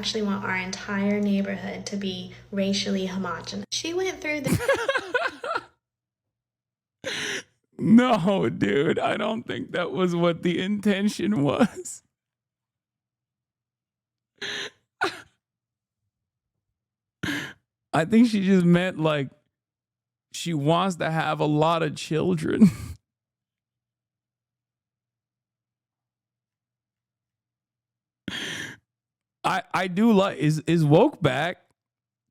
actually want our entire neighborhood to be racially homogenous. She went through the... No, dude, I don't think that was what the intention was. I think she just meant like she wants to have a lot of children. I do like, is woke back?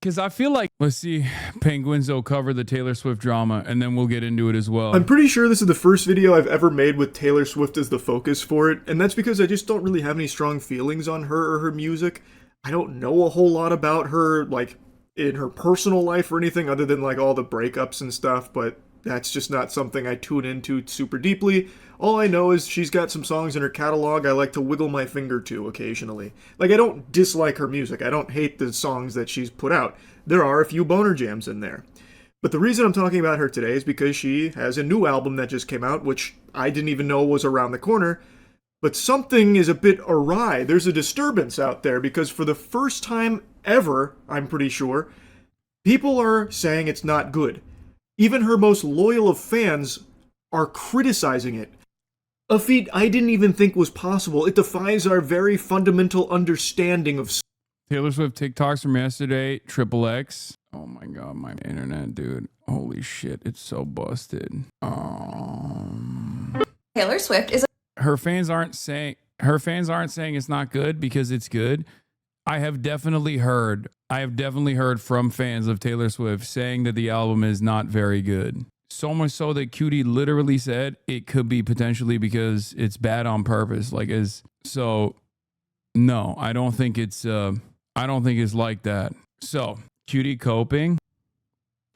Because I feel like, let's see, Penguins will cover the Taylor Swift drama, and then we'll get into it as well. I'm pretty sure this is the first video I've ever made with Taylor Swift as the focus for it, and that's because I just don't really have any strong feelings on her or her music. I don't know a whole lot about her, like, in her personal life or anything other than, like, all the breakups and stuff, but that's just not something I tune into super deeply. All I know is she's got some songs in her catalog I like to wiggle my finger to occasionally. Like, I don't dislike her music. I don't hate the songs that she's put out. There are a few boner jams in there. But the reason I'm talking about her today is because she has a new album that just came out, which I didn't even know was around the corner. But something is a bit awry. There's a disturbance out there because for the first time ever, I'm pretty sure, people are saying it's not good. Even her most loyal of fans are criticizing it. A feat I didn't even think was possible. It defies our very fundamental understanding of... Taylor Swift TikToks from yesterday, XXX. Oh my god, my internet, dude. Holy shit, it's so busted. Taylor Swift is... Her fans aren't saying it's not good because it's good. I have definitely heard from fans of Taylor Swift saying that the album is not very good. So much so that Cutie literally said it could be potentially because it's bad on purpose. No, I don't think it's like that. So, Cutie coping.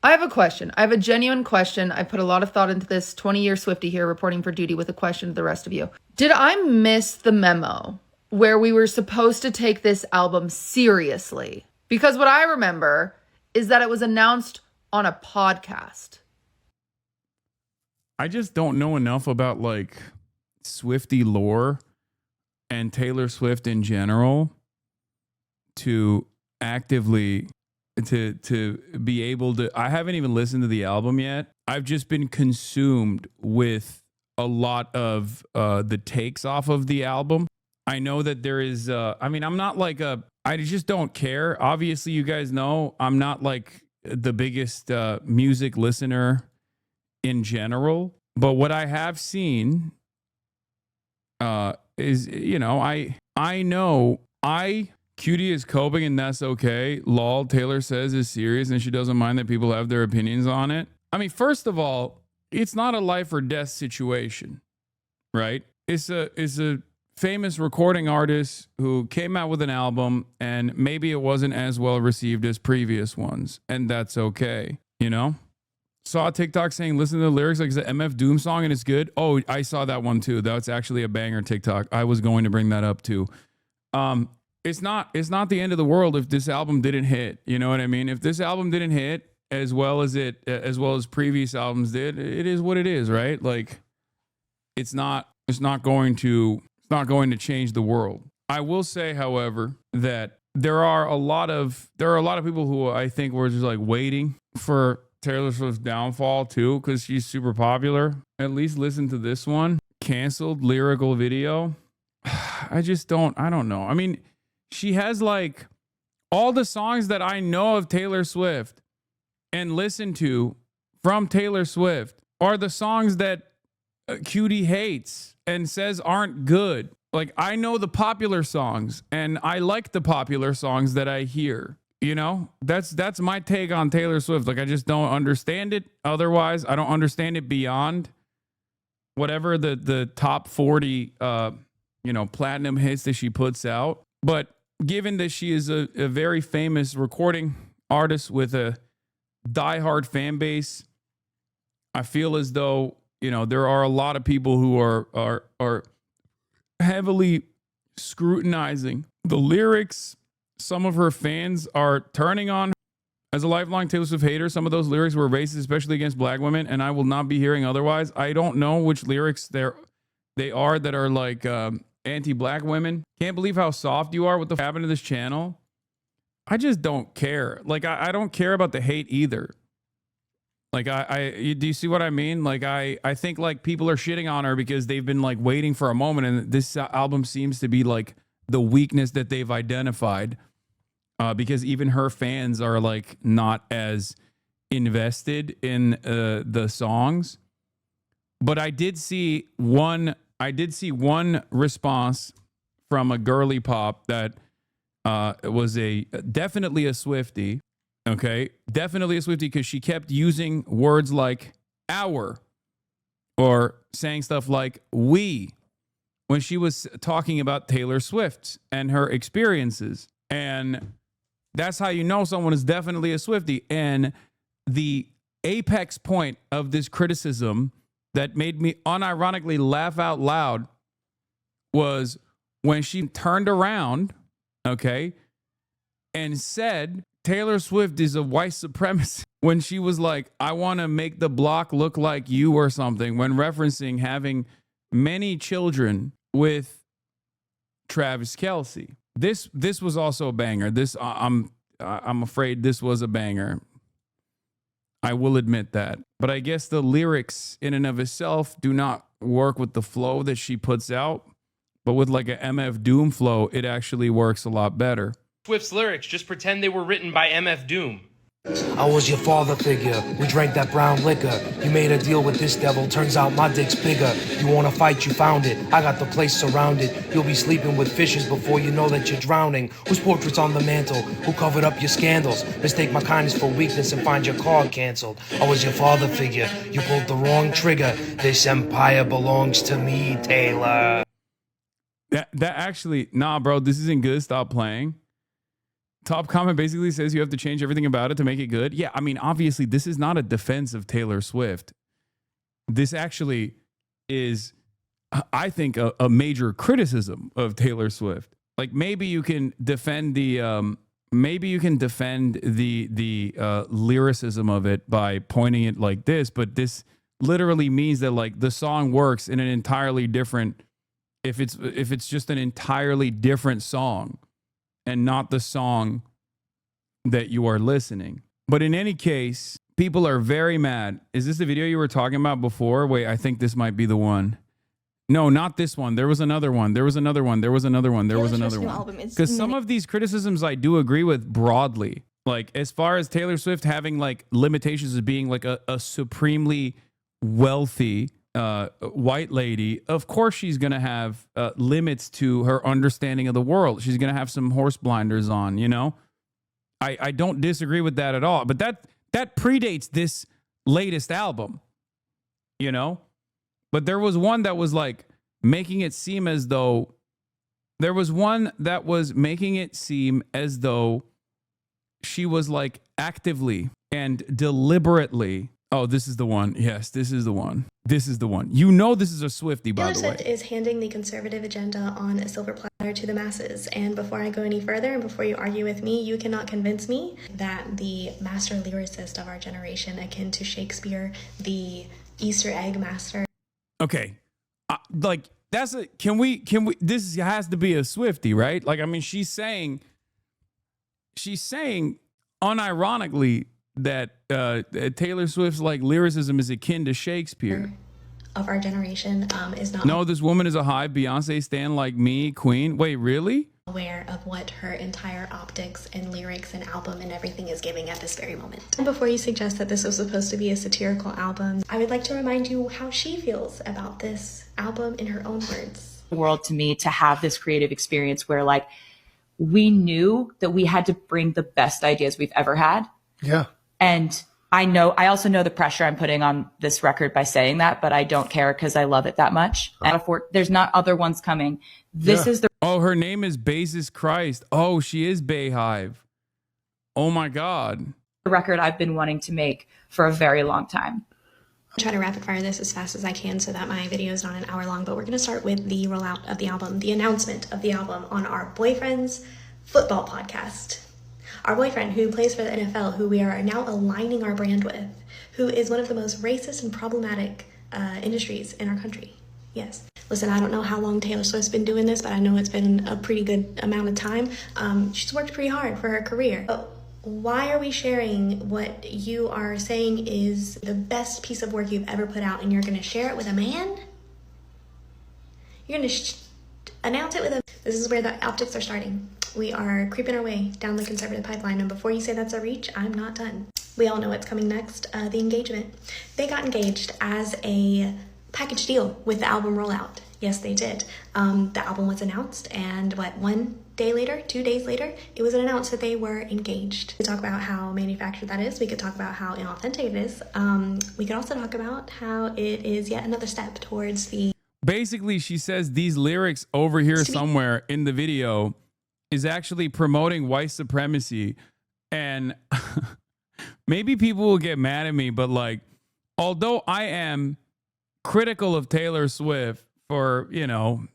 I have a question. I have a genuine question. I put a lot of thought into this. 20-year Swiftie here reporting for duty with a question to the rest of you. Did I miss the memo where we were supposed to take this album seriously? Because what I remember is that it was announced on a podcast. I just don't know enough about like Swiftie lore and Taylor Swift in general to actively to be able to... I haven't even listened to the album yet. I've just been consumed with a lot of the takes off of the album. I know that there is I'm not like I just don't care. Obviously, you guys know I'm not like the biggest music listener in general, but what I have seen is, I know Cutie is coping and that's okay. Lol, Taylor says is serious and she doesn't mind that people have their opinions on it. I mean, first of all, it's not a life or death situation, right? It's a famous recording artist who came out with an album and maybe it wasn't as well received as previous ones, and that's okay, Saw a TikTok saying, listen to the lyrics like it's an MF Doom song and it's good. Oh, I saw that one too. That's actually a banger TikTok. I was going to bring that up too. It's not the end of the world if this album didn't hit. You know what I mean? If this album didn't hit as well as previous albums did, it is what it is, right? Like it's not going to change the world. I will say, however, that there are a lot of people who I think were just like waiting for Taylor Swift's downfall too, because she's super popular. At least listen to this one. Canceled lyrical video. I don't know. I mean, she has like all the songs that I know of Taylor Swift and listen to from Taylor Swift are the songs that Cutie hates and says aren't good. Like, I know the popular songs and I like the popular songs that I hear. That's my take on Taylor Swift. Like, I just don't understand it. Otherwise, I don't understand it beyond whatever the top 40 platinum hits that she puts out. But given that she is a very famous recording artist with a diehard fan base, I feel as though there are a lot of people who are heavily scrutinizing the lyrics. Some of her fans are turning on her. As a lifelong Taylor Swift hater, some of those lyrics were racist, especially against black women, and I will not be hearing otherwise. I don't know which lyrics they are that are like anti-black women. Can't believe how soft you are with the happened to this channel. I just don't care. Like, I don't care about the hate either. Like, do you see what I mean? Like, I think like people are shitting on her because they've been like waiting for a moment, and this album seems to be like the weakness that they've identified, because even her fans are like not as invested in the songs. But I did see one response from a girly pop that was definitely a Swiftie. Okay, definitely a Swiftie, because she kept using words like our or saying stuff like we when she was talking about Taylor Swift and her experiences. And that's how you know someone is definitely a Swiftie. And the apex point of this criticism that made me unironically laugh out loud was when she turned around, okay, and said Taylor Swift is a white supremacist, when she was like, I want to make the block look like you or something, when referencing having many children with Travis Kelce. This was also a banger. I'm afraid this was a banger. I will admit that. But I guess the lyrics in and of itself do not work with the flow that she puts out. But with like a MF Doom flow, it actually works a lot better. Swift's lyrics, just pretend they were written by MF Doom. I was your father figure. We drank that brown liquor. You made a deal with this devil. Turns out my dick's bigger. You wanna fight, you found it. I got the place surrounded. You'll be sleeping with fishes before you know that you're drowning. Whose portrait's on the mantle? Who covered up your scandals? Mistake my kindness for weakness and find your card canceled. I was your father figure. You pulled the wrong trigger. This empire belongs to me, Taylor. That actually, nah, bro, this isn't good. Stop playing. Top comment basically says you have to change everything about it to make it good. Yeah, I mean, obviously, this is not a defense of Taylor Swift. This actually is, I think, a major criticism of Taylor Swift. Like, maybe you can defend the lyricism of it by pointing it like this, but this literally means that like the song works in an entirely different, if it's just an entirely different song and not the song that you are listening. But in any case, people are very mad. Is this the video you were talking about before? Wait, I think this might be the one. No, not this one. There was another one. There was another one. There was another one. There was another one. Because some of these criticisms I do agree with broadly. Like, as far as Taylor Swift having like limitations of being like a supremely wealthy white lady, of course she's going to have limits to her understanding of the world. She's going to have some horse blinders on, you know? I don't disagree with that at all. But that predates this latest album, you know? But there was one that was like making it seem as though she was like actively and deliberately. Oh, this is the one. Yes, this is the one. This is the one. You know this is a Swiftie, by the way. Taylor Swift is handing the conservative agenda on a silver platter to the masses. And before I go any further, and before you argue with me, you cannot convince me that the master lyricist of our generation, akin to Shakespeare, the Easter egg master. Okay, like that's a. Can we? This has to be a Swiftie, right? Like, I mean, she's saying unironically that Taylor Swift's like lyricism is akin to Shakespeare. Of our generation is not. No, this woman is a high Beyonce stan like me, queen. Wait, really? Aware of what her entire optics and lyrics and album and everything is giving at this very moment. And before you suggest that this was supposed to be a satirical album, I would like to remind you how she feels about this album in her own words. World to me to have this creative experience where like we knew that we had to bring the best ideas we've ever had. Yeah. And I also know the pressure I'm putting on this record by saying that, but I don't care because I love it that much. And there's not other ones coming. This is the. Oh, her name is Basis Christ. Oh, she is Bayhive. Oh my God. record I've been wanting to make for a very long time. I'll try to rapid fire this as fast as I can so that my video is not an hour long, but we're going to start with the rollout of the album, the announcement of the album on our boyfriend's football podcast. Our boyfriend who plays for the NFL, who we are now aligning our brand with, who is one of the most racist and problematic industries in our country. Yes. Listen, I don't know how long Taylor Swift's been doing this, but I know it's been a pretty good amount of time. She's worked pretty hard for her career. But why are we sharing what you are saying is the best piece of work you've ever put out, and you're going to share it with a man? You're going to announce it with a... This is where the optics are starting. We are creeping our way down the conservative pipeline, and before you say that's a reach, I'm not done. We all know what's coming next, the engagement. They got engaged as a package deal with the album rollout. Yes, they did. The album was announced, and 1 day later, 2 days later, it was announced that they were engaged. We could talk about how manufactured that is. We could talk about how inauthentic it is. We could also talk about how it is yet another step towards the... Basically, she says these lyrics over here somewhere in the video is actually promoting white supremacy. And maybe people will get mad at me, but like, although I am critical of Taylor Swift for, you know,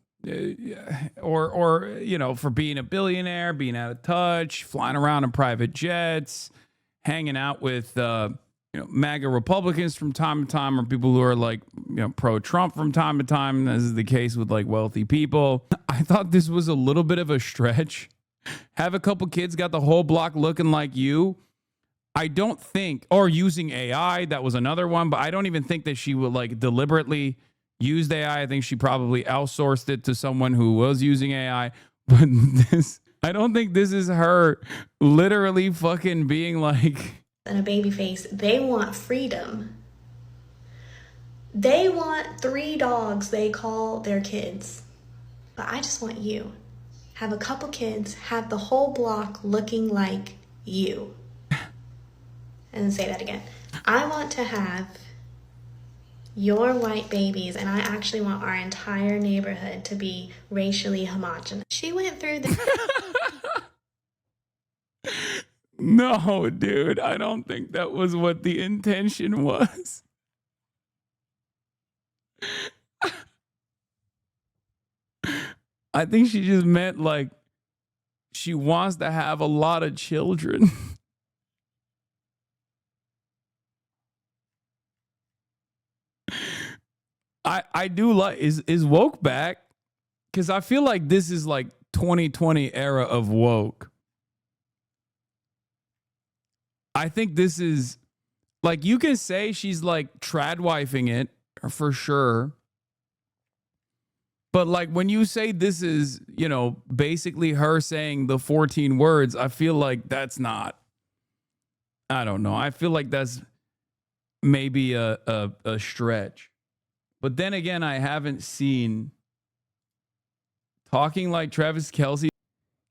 for being a billionaire, being out of touch, flying around in private jets, hanging out with, MAGA Republicans from time to time, or people who are like, pro-Trump from time to time, as is the case with like wealthy people. I thought this was a little bit of a stretch. Have a couple kids, got the whole block looking like you. I don't think, or using AI, that was another one, but I don't even think that she would like deliberately use AI. I think she probably outsourced it to someone who was using AI. But I don't think this is her literally fucking being like... And a baby face, they want freedom. They want 3 dogs they call their kids. But I just want you. Have a couple kids, have the whole block looking like you. And say that again. I want to have your white babies, and I actually want our entire neighborhood to be racially homogenous. She went through the... No, dude, I don't think that was what the intention was. I think she just meant like she wants to have a lot of children. I do like, is woke back? Because I feel like this is like 2020 era of woke. I think this is like, you can say she's like tradwifing it for sure. But like when you say this is, basically her saying the 14 words, I feel like that's not, I don't know. I feel like that's maybe a stretch. But then again, I haven't seen talking like Travis Kelce.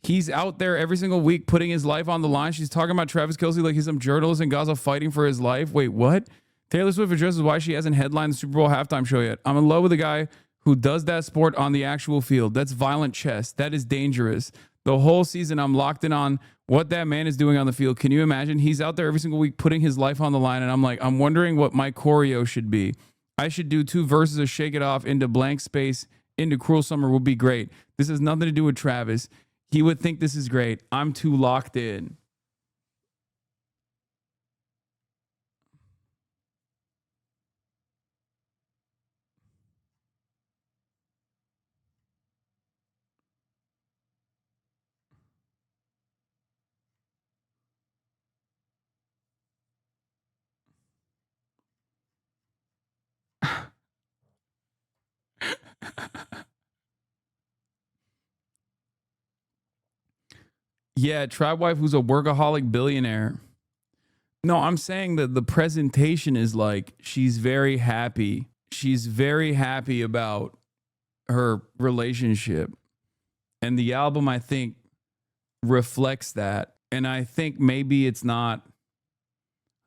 He's out there every single week putting his life on the line. She's talking about Travis Kelce like he's some journalist in Gaza fighting for his life. Wait, what? Taylor Swift addresses why she hasn't headlined the Super Bowl halftime show yet. I'm in love with a guy who does that sport on the actual field. That's violent chess. That is dangerous. The whole season, I'm locked in on what that man is doing on the field. Can you imagine? He's out there every single week putting his life on the line. And I'm like, I'm wondering what my choreo should be. I should do 2 verses of Shake It Off into Blank Space into Cruel Summer would be great. This has nothing to do with Travis. He would think this is great. I'm too locked in. Yeah, tribe wife who's a workaholic billionaire. No, I'm saying that the presentation is like she's very happy. She's very happy about her relationship. And the album, I think, reflects that. And I think maybe it's not...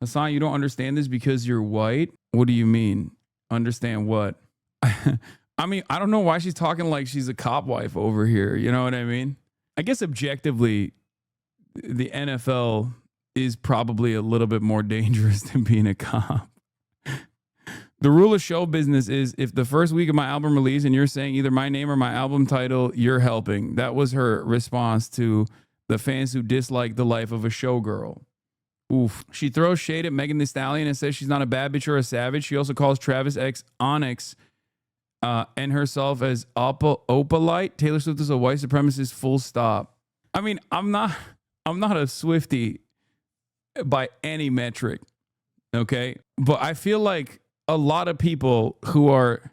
Hasan, you don't understand this because you're white? What do you mean? Understand what? I mean, I don't know why she's talking like she's a cop wife over here. You know what I mean? I guess objectively, the NFL is probably a little bit more dangerous than being a cop. The rule of show business is if the first week of my album release and you're saying either my name or my album title, you're helping. That was her response to the fans who dislike the life of a showgirl. Oof. She throws shade at Megan Thee Stallion and says she's not a bad bitch or a savage. She also calls Travis X Onyx and herself as opalite. Taylor Swift is a white supremacist, full stop. I mean, I'm not a Swiftie by any metric, okay? But I feel like a lot of people who are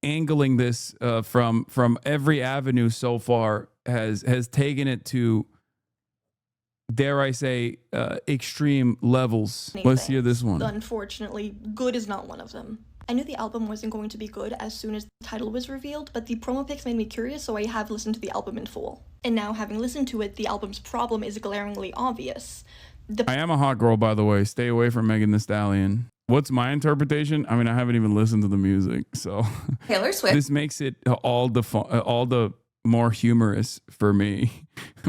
angling this from every avenue so far has taken it to, dare I say, extreme levels. Let's hear this one. Unfortunately, good is not one of them. I knew the album wasn't going to be good as soon as the title was revealed, but the promo pics made me curious, so I have listened to the album in full. And now, having listened to it, the album's problem is glaringly obvious. I am a hot girl, by the way. Stay away from Megan Thee Stallion. What's my interpretation? I mean, I haven't even listened to the music, so Taylor Swift. This makes it all the more humorous for me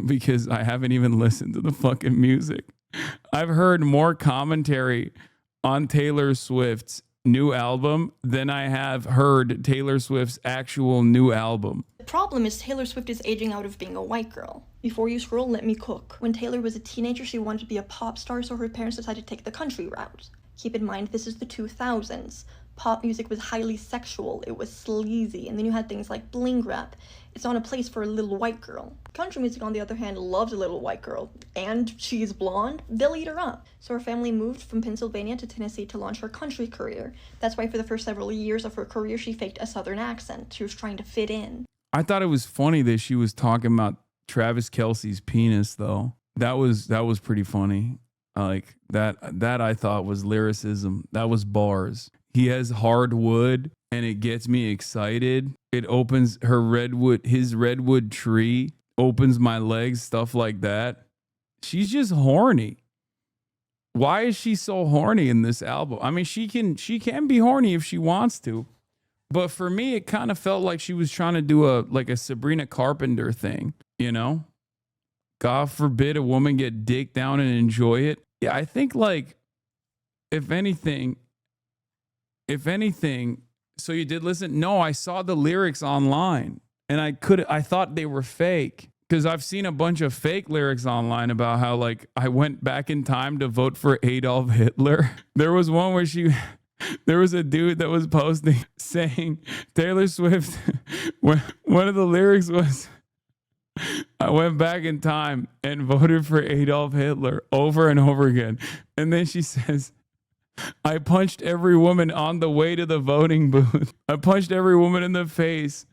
because I haven't even listened to the fucking music. I've heard more commentary on Taylor Swift's new album than I have heard Taylor Swift's actual new album. The problem is Taylor Swift is aging out of being a white girl. Before you scroll, let me cook. When Taylor was a teenager, she wanted to be a pop star, so her parents decided to take the country route. Keep in mind, this is the 2000s. Pop music was highly sexual, it was sleazy, and then you had things like bling rap. It's not a place for a little white girl. Country music, on the other hand, loves a little white girl, and she's blonde, they'll eat her up. So her family moved from Pennsylvania to Tennessee to launch her country career. That's why for the first several years of her career, she faked a southern accent. She was trying to fit in. I thought it was funny that she was talking about Travis Kelce's penis, though. That was pretty funny. Like that I thought was lyricism. That was bars. He has hard wood and it gets me excited. It opens his redwood tree, opens my legs, stuff like that. She's just horny. Why is she so horny in this album? I mean, she can be horny if she wants to. But for me, it kind of felt like she was trying to do a Sabrina Carpenter thing, you know? God forbid a woman get dick down and enjoy it. Yeah, I think like, if anything, so you did listen? No, I saw the lyrics online and I thought they were fake because I've seen a bunch of fake lyrics online about how like I went back in time to vote for Adolf Hitler. There was one where there was a dude that was posting saying Taylor Swift, one of the lyrics was, I went back in time and voted for Adolf Hitler over and over again. And then she says, I punched every woman on the way to the voting booth. I punched every woman in the face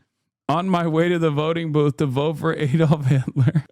on my way to the voting booth to vote for Adolf Hitler.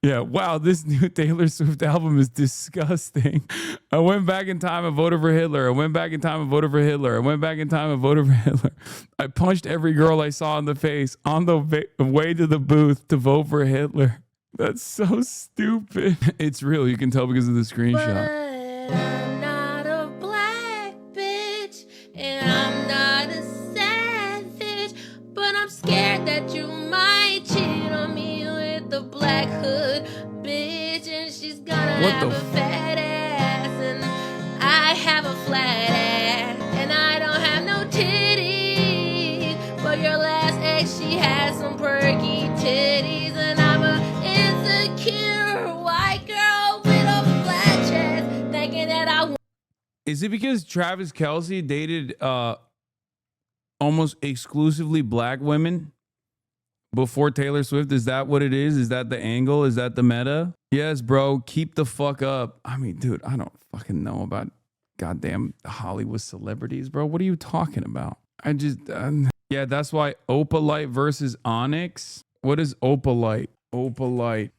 Yeah, wow, this new Taylor Swift album is disgusting. I went back in time and voted for Hitler. I went back in time and voted for Hitler. I went back in time and voted for Hitler. I punched every girl I saw in the face on the way to the booth to vote for Hitler. That's so stupid. It's real. You can tell because of the screenshot. But I'm not a black bitch, and I'm not a savage, but I'm scared that you might cheat on me with the black hood bitch, and she's gonna have a fat ass, and I have a flat ass, and I don't have no titties, but your last ex, she has some perky titties, and I'm a insecure white girl with a flat chest, thinking that I. Is it because Travis Kelce dated almost exclusively black women before Taylor Swift? Is that what it is? Is that the angle? Is that the meta? Yes, bro. Keep the fuck up. I mean, dude, I don't fucking know about goddamn Hollywood celebrities, bro. What are you talking about? I just, yeah, that's why Opalite versus Onyx. What is Opalite? Opalite.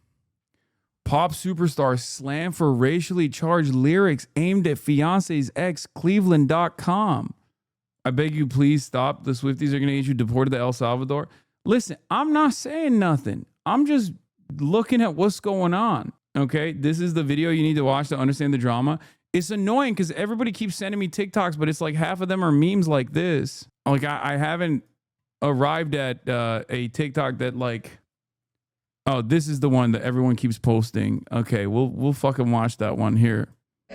Pop superstar slammed for racially charged lyrics aimed at fiance's ex, Cleveland.com. I beg you, please stop. The Swifties are going to get you deported to El Salvador. Listen, I'm not saying nothing. I'm just looking at what's going on. Okay, this is the video you need to watch to understand the drama. It's annoying because everybody keeps sending me TikToks, but it's like half of them are memes like this. Like I haven't arrived at a TikTok that like, oh, this is the one that everyone keeps posting. Okay, we'll fucking watch that one here.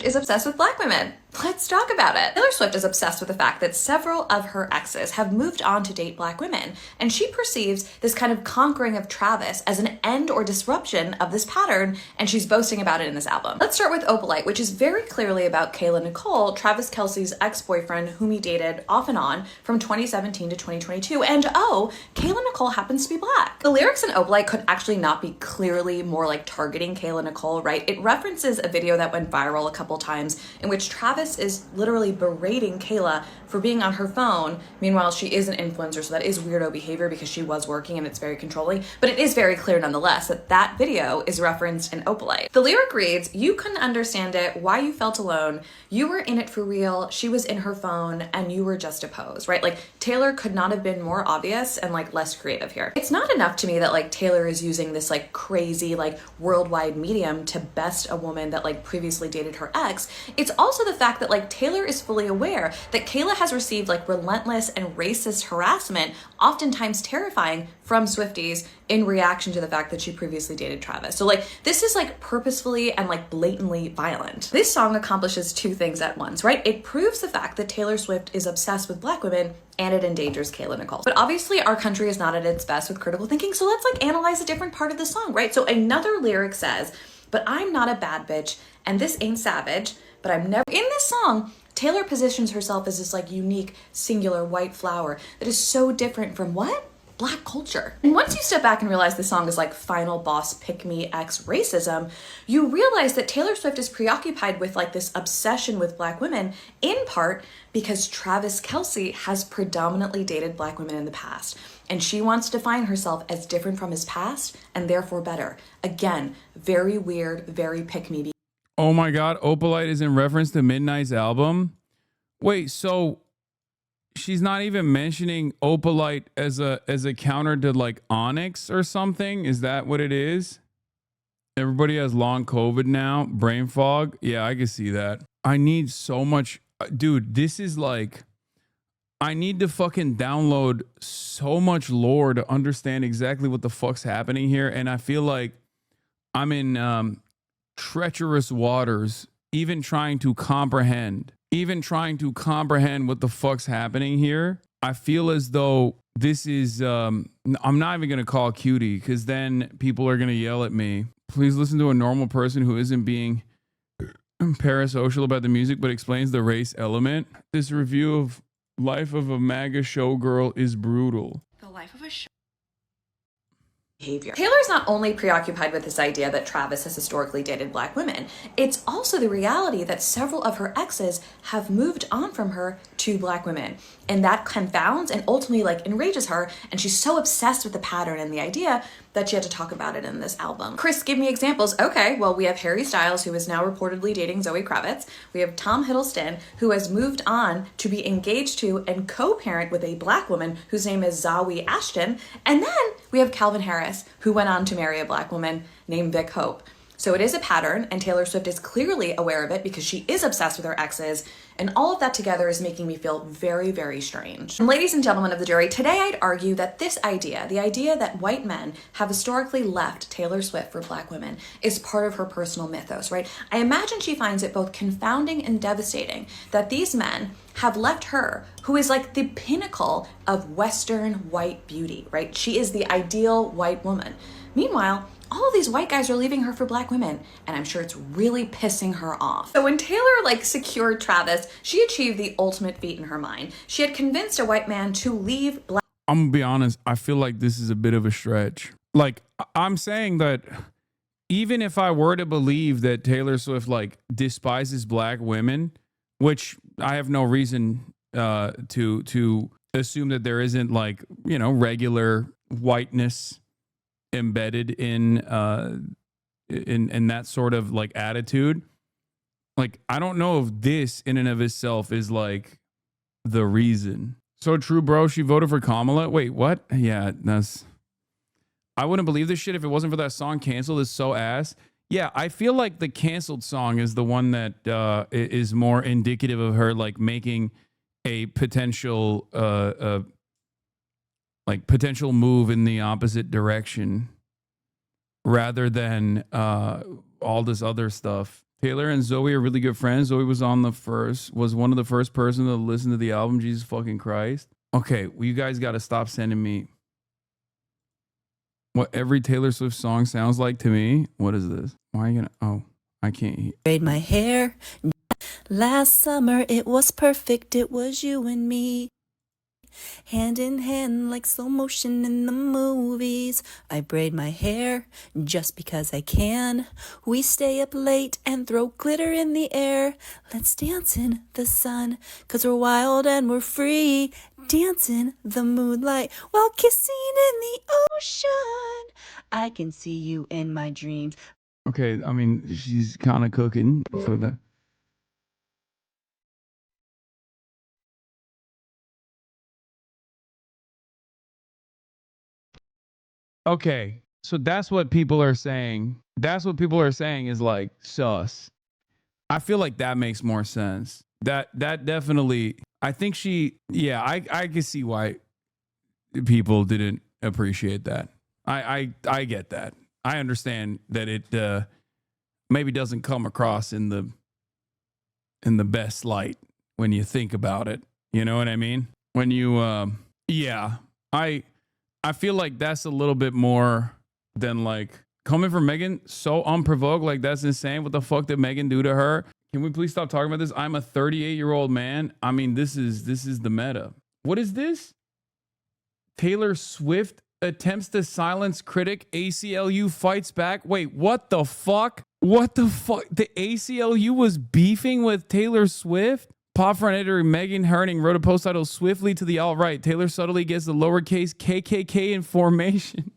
Is obsessed with black women. Let's talk about it. Taylor Swift is obsessed with the fact that several of her exes have moved on to date black women, and she perceives this kind of conquering of Travis as an end or disruption of this pattern, and she's boasting about it in this album. Let's start with Opalite, which is very clearly about Kayla Nicole, Travis Kelce's ex-boyfriend whom he dated off and on from 2017 to 2022, and oh, Kayla Nicole happens to be black. The lyrics in Opalite could actually not be clearly more like targeting Kayla Nicole, right? It references a video that went viral a couple times in which Travis is literally berating Kayla for being on her phone. Meanwhile, she is an influencer, so that is weirdo behavior because she was working and it's very controlling, but it is very clear nonetheless that that video is referenced in Opalite. The lyric reads, "You couldn't understand it, why you felt alone, you were in it for real, she was in her phone, and you were just a pose," right? Like, Taylor could not have been more obvious and like less creative here. It's not enough to me that like Taylor is using this like crazy like worldwide medium to best a woman that like previously dated her ex. It's also the fact that like Taylor is fully aware that Kayla has received like relentless and racist harassment, oftentimes terrifying, from Swifties in reaction to the fact that she previously dated Travis. So like this is like purposefully and like blatantly violent. This song accomplishes two things at once, right? It proves the fact that Taylor Swift is obsessed with black women, and it endangers Kayla Nicole. But obviously our country is not at its best with critical thinking, so let's like analyze a different part of the song, right? So another lyric says, "But I'm not a bad bitch, and this ain't savage, but I'm never..." In this song, Taylor positions herself as this like unique, singular white flower that is so different from what? Black culture. And once you step back and realize the song is like final boss pick me X racism, you realize that Taylor Swift is preoccupied with like this obsession with black women, in part because Travis Kelce has predominantly dated black women in the past, and she wants to define herself as different from his past and therefore better. Again, very weird, very pick me. Oh my God, Opalite is in reference to Midnight's album? Wait, so she's not even mentioning Opalite as a counter to like Onyx or something? Is that what it is? Everybody has long COVID now, brain fog. Yeah, I can see that. I need so much, dude, this is like, I need to fucking download so much lore to understand exactly what the fuck's happening here. And I feel like I'm in treacherous waters, even trying to comprehend what the fuck's happening here. I feel as though this is, I'm not even going to call Cutie because then people are going to yell at me. Please listen to a normal person who isn't being parasocial about the music, but explains the race element. This review of Life of a MAGA Showgirl is brutal. The life of a behavior. Taylor's not only preoccupied with this idea that Travis has historically dated black women, it's also the reality that several of her exes have moved on from her to black women. And that confounds and ultimately like enrages her, and she's so obsessed with the pattern and the idea that she had to talk about it in this album. Chris, give me examples. Okay, well, we have Harry Styles, who is now reportedly dating Zoe Kravitz. We have Tom Hiddleston, who has moved on to be engaged to and co-parent with a black woman whose name is Zawe Ashton. And then we have Calvin Harris, who went on to marry a black woman named Vic Hope. So it is a pattern, and Taylor Swift is clearly aware of it because she is obsessed with her exes, and all of that together is making me feel very, very strange. And ladies and gentlemen of the jury, today I'd argue that this idea, the idea that white men have historically left Taylor Swift for black women, is part of her personal mythos, right? I imagine she finds it both confounding and devastating that these men have left her, who is like the pinnacle of Western white beauty, right? She is the ideal white woman. Meanwhile, all of these white guys are leaving her for black women, and I'm sure it's really pissing her off. So when Taylor like secured Travis, she achieved the ultimate feat in her mind. She had convinced a white man to leave black. I'm gonna be honest, I feel like this is a bit of a stretch. Like, I'm saying that even if I were to believe that Taylor Swift like despises black women, which I have no reason to assume that there isn't like, you know, regular whiteness embedded in that sort of like attitude. Like, I don't know if this in and of itself is like the reason. So true, bro. She voted for Kamala. Wait, what? Yeah, I wouldn't believe this shit if it wasn't for that song Canceled is so ass. Yeah, I feel like the Canceled song is the one that is more indicative of her like making a potential potential move in the opposite direction rather than all this other stuff. Taylor and Zoe are really good friends. Zoe was one of the first person to listen to the album. Jesus fucking Christ. Okay, well, you guys got to stop sending me what every Taylor Swift song sounds like to me. What is this? Why are you gonna? Oh, I can't hear. Braid my hair. Last summer it was perfect. It was you and me. Hand in hand like slow motion in the movies. I braid my hair just because I can. We stay up late and throw glitter in the air. Let's dance in the sun, 'cause we're wild and we're free. Dance in the moonlight while kissing in the ocean. I can see you in my dreams. Okay, I mean, she's kind of cooking for that. Okay, so that's what people are saying. That's what people are saying is like sus. I feel like that makes more sense. That definitely. I think I can see why people didn't appreciate that. I get that. I understand that it maybe doesn't come across in the best light when you think about it. You know what I mean? When you I feel like that's a little bit more than like coming from Megan so unprovoked. Like, that's insane. What the fuck did Megan do to her? Can we please stop talking about this? I'm a 38-year-old man. I mean, this is the meta. What is this? Taylor Swift attempts to silence critic. ACLU fights back. Wait, what the fuck? What the fuck? The ACLU was beefing with Taylor Swift? Pop front editor Megan Herning wrote a post titled "Swiftly to the Alt-Right. Taylor subtly gets the lowercase KKK in formation."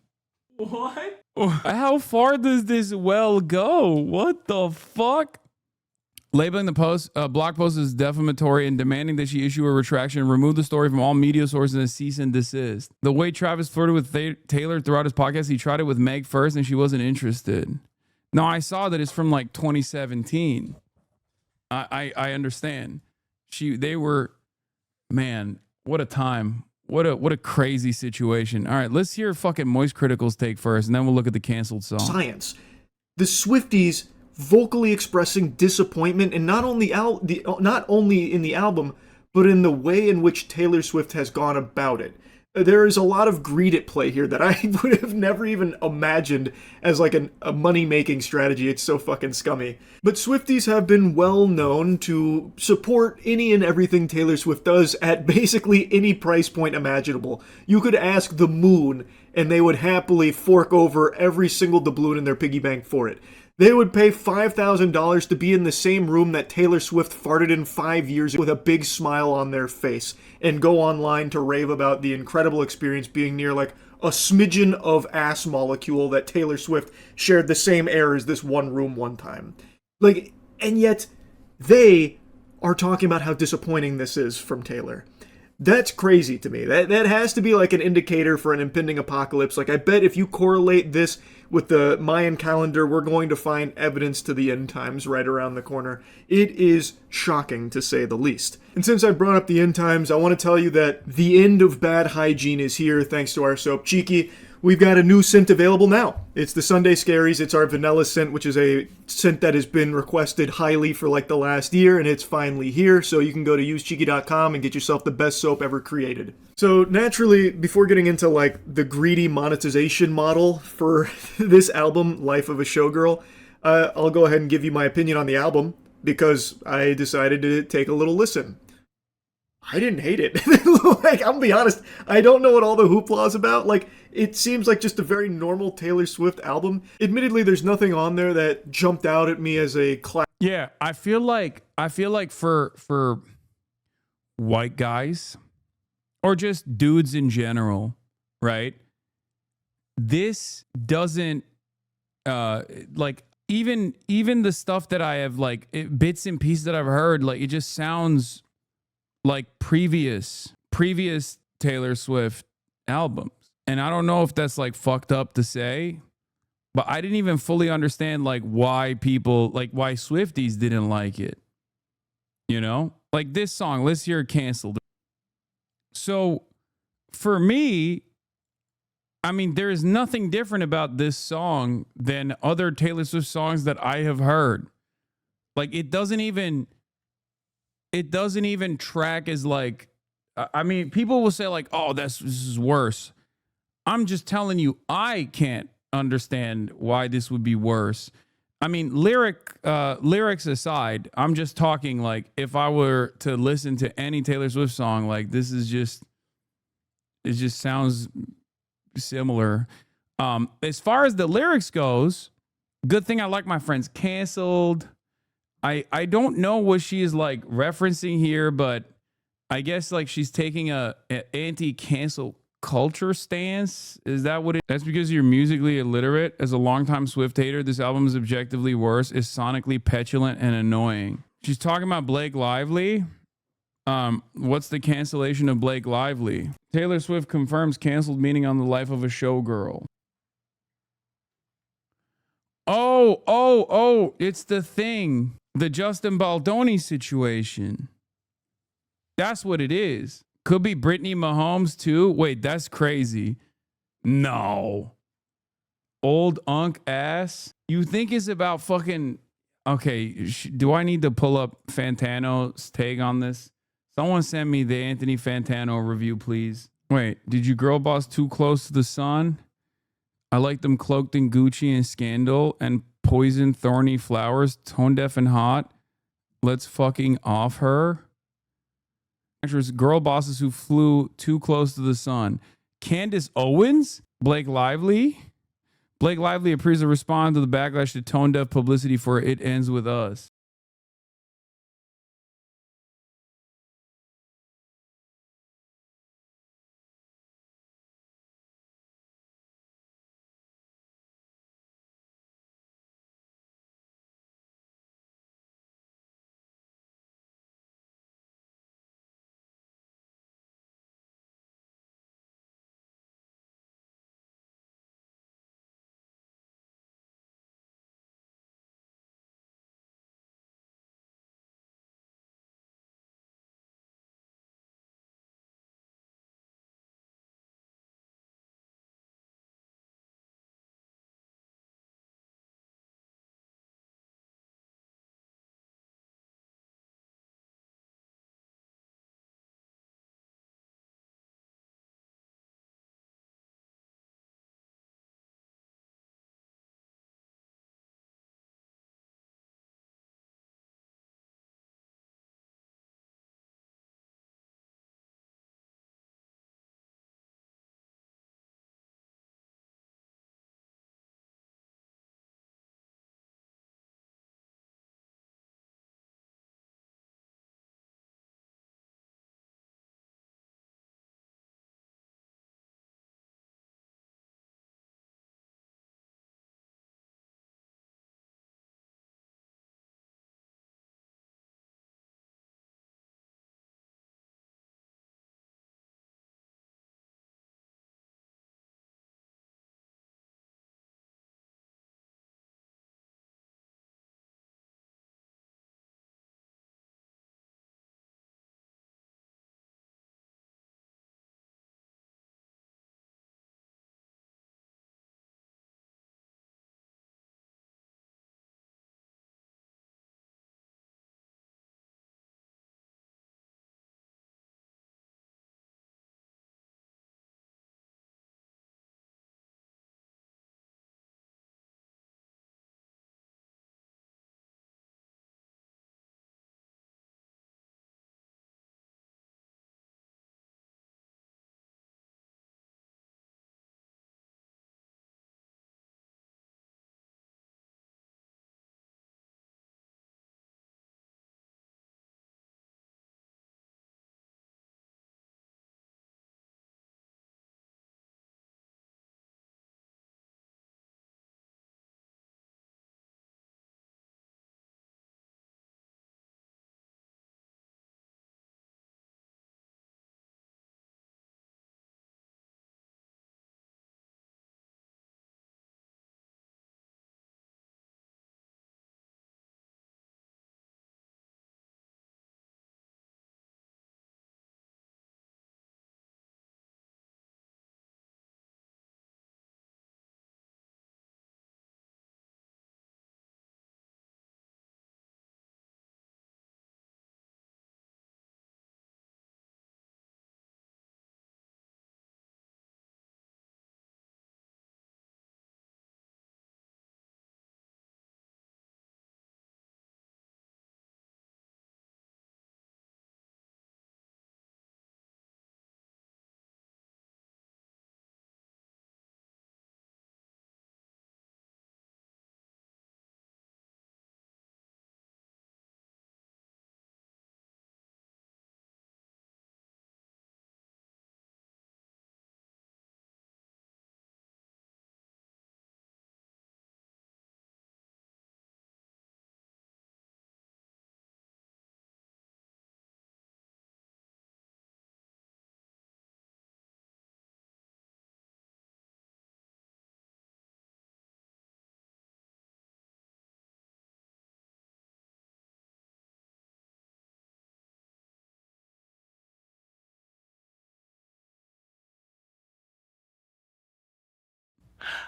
What? How far does this well go? What the fuck? Labeling the blog post as defamatory and demanding that she issue a retraction and remove the story from all media sources and cease and desist. The way Travis flirted with Taylor throughout his podcast, he tried it with Meg first and she wasn't interested. No, I saw that it's from like 2017. I understand. They were, man, what a time. What a crazy situation. All right, let's hear fucking MoistCr1TiKaL's take first, and then we'll look at the canceled song. Science. The Swifties vocally expressing disappointment, and not only in the album, but in the way in which Taylor Swift has gone about it. There is a lot of greed at play here that I would have never even imagined as like a money-making strategy. It's so fucking scummy. But Swifties have been well known to support any and everything Taylor Swift does at basically any price point imaginable. You could ask the moon, and they would happily fork over every single doubloon in their piggy bank for it. They would pay $5,000 to be in the same room that Taylor Swift farted in 5 years with a big smile on their face and go online to rave about the incredible experience being near like a smidgen of ass molecule that Taylor Swift shared the same air as this one room one time. Like, and yet they are talking about how disappointing this is from Taylor. That's crazy to me. That has to be like an indicator for an impending apocalypse. Like, I bet if you correlate this with the Mayan calendar, we're going to find evidence to the end times right around the corner. It is shocking, to say the least. And since I brought up the end times, I want to tell you that the end of bad hygiene is here thanks to our soap Cheeky. We've got a new scent available now. It's the Sunday Scaries. It's our vanilla scent, which is a scent that has been requested highly for like the last year, and it's finally here. So you can go to usecheeky.com and get yourself the best soap ever created. So naturally, before getting into like the greedy monetization model for this album, Life of a Showgirl, I'll go ahead and give you my opinion on the album because I decided to take a little listen. I didn't hate it. Like, I'll be honest, I don't know what all the hoopla is about. Like, it seems like just a very normal Taylor Swift album. Admittedly, there's nothing on there that jumped out at me as a classic. Yeah, I feel like for white guys or just dudes in general, right? This doesn't like even the stuff that I have like bits and pieces that I've heard, like it just sounds like previous Taylor Swift albums. And I don't know if that's like fucked up to say, but I didn't even fully understand like why Swifties didn't like it. You know? Like this song, let's hear it canceled. So for me, I mean, there is nothing different about this song than other Taylor Swift songs that I have heard. Like it doesn't even track as like, I mean, people will say like, oh, this is worse. I'm just telling you, I can't understand why this would be worse. I mean, lyrics aside, I'm just talking like if I were to listen to any Taylor Swift song, like this is just, it just sounds similar. As far as the lyrics goes, good thing I like my friends canceled. I don't know what she is like referencing here, but I guess like she's taking a anti-cancel culture stance. Is that what it? That's because you're musically illiterate. As a longtime Swift hater, this album is objectively worse. Is sonically petulant and annoying. She's talking about Blake Lively. What's the cancellation of Blake Lively? Taylor Swift confirms canceled meaning on the life of a showgirl. Oh, it's the thing. The Justin Baldoni situation. That's what it is. Could be Brittany Mahomes too. Wait, that's crazy. No. Old unk ass. You think it's about fucking... Okay, do I need to pull up Fantano's take on this? Someone send me the Anthony Fantano review, please. Wait, did you girl boss too close to the sun? I like them cloaked in Gucci and Scandal and poison thorny flowers, tone deaf and hot. Let's fucking off her. Actress girl bosses who flew too close to the sun. Candace Owens? Blake Lively? Blake Lively appears to respond to the backlash to tone deaf publicity for It Ends With Us.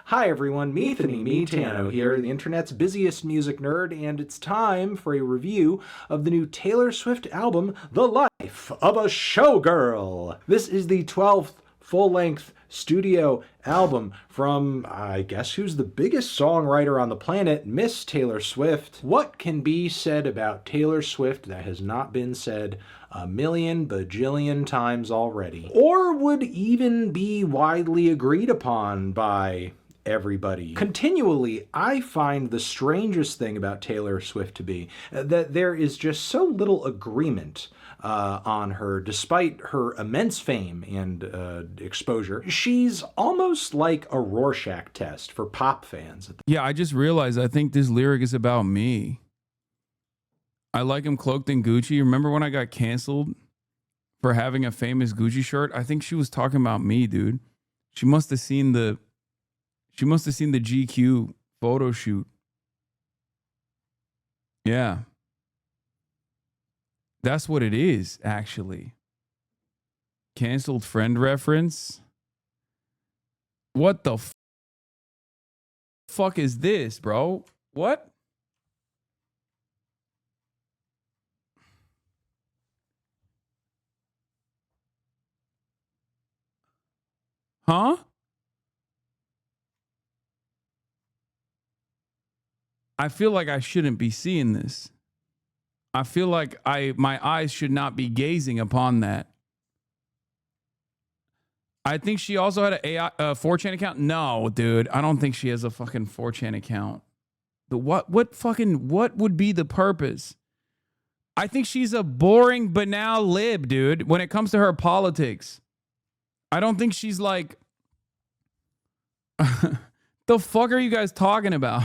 Hi everyone, me Tano here, the internet's busiest music nerd, and it's time for a review of the new Taylor Swift album, The Life of a Showgirl. This is the 12th full-length studio album from, I guess, who's the biggest songwriter on the planet, Miss Taylor Swift. What can be said about Taylor Swift that has not been said a million bajillion times already? Or would even be widely agreed upon by everybody? Continually, I find the strangest thing about Taylor Swift to be that there is just so little agreement on her, despite her immense fame and exposure. She's almost like a Rorschach test for pop fans. Yeah, I just realized I think this lyric is about me. I like him cloaked in Gucci. Remember when I got canceled for having a famous Gucci shirt? I think she was talking about me, dude. She must have seen the GQ photo shoot. Yeah. That's what it is, actually. Canceled friend reference. What the fuck is this, bro? What? Huh? I feel like I shouldn't be seeing this. I feel like my eyes should not be gazing upon that. I think she also had a 4chan account. No, dude, I don't think she has a fucking 4chan account. What would be the purpose? I think she's a boring, banal lib, dude, when it comes to her politics. I don't think she's like, the fuck are you guys talking about?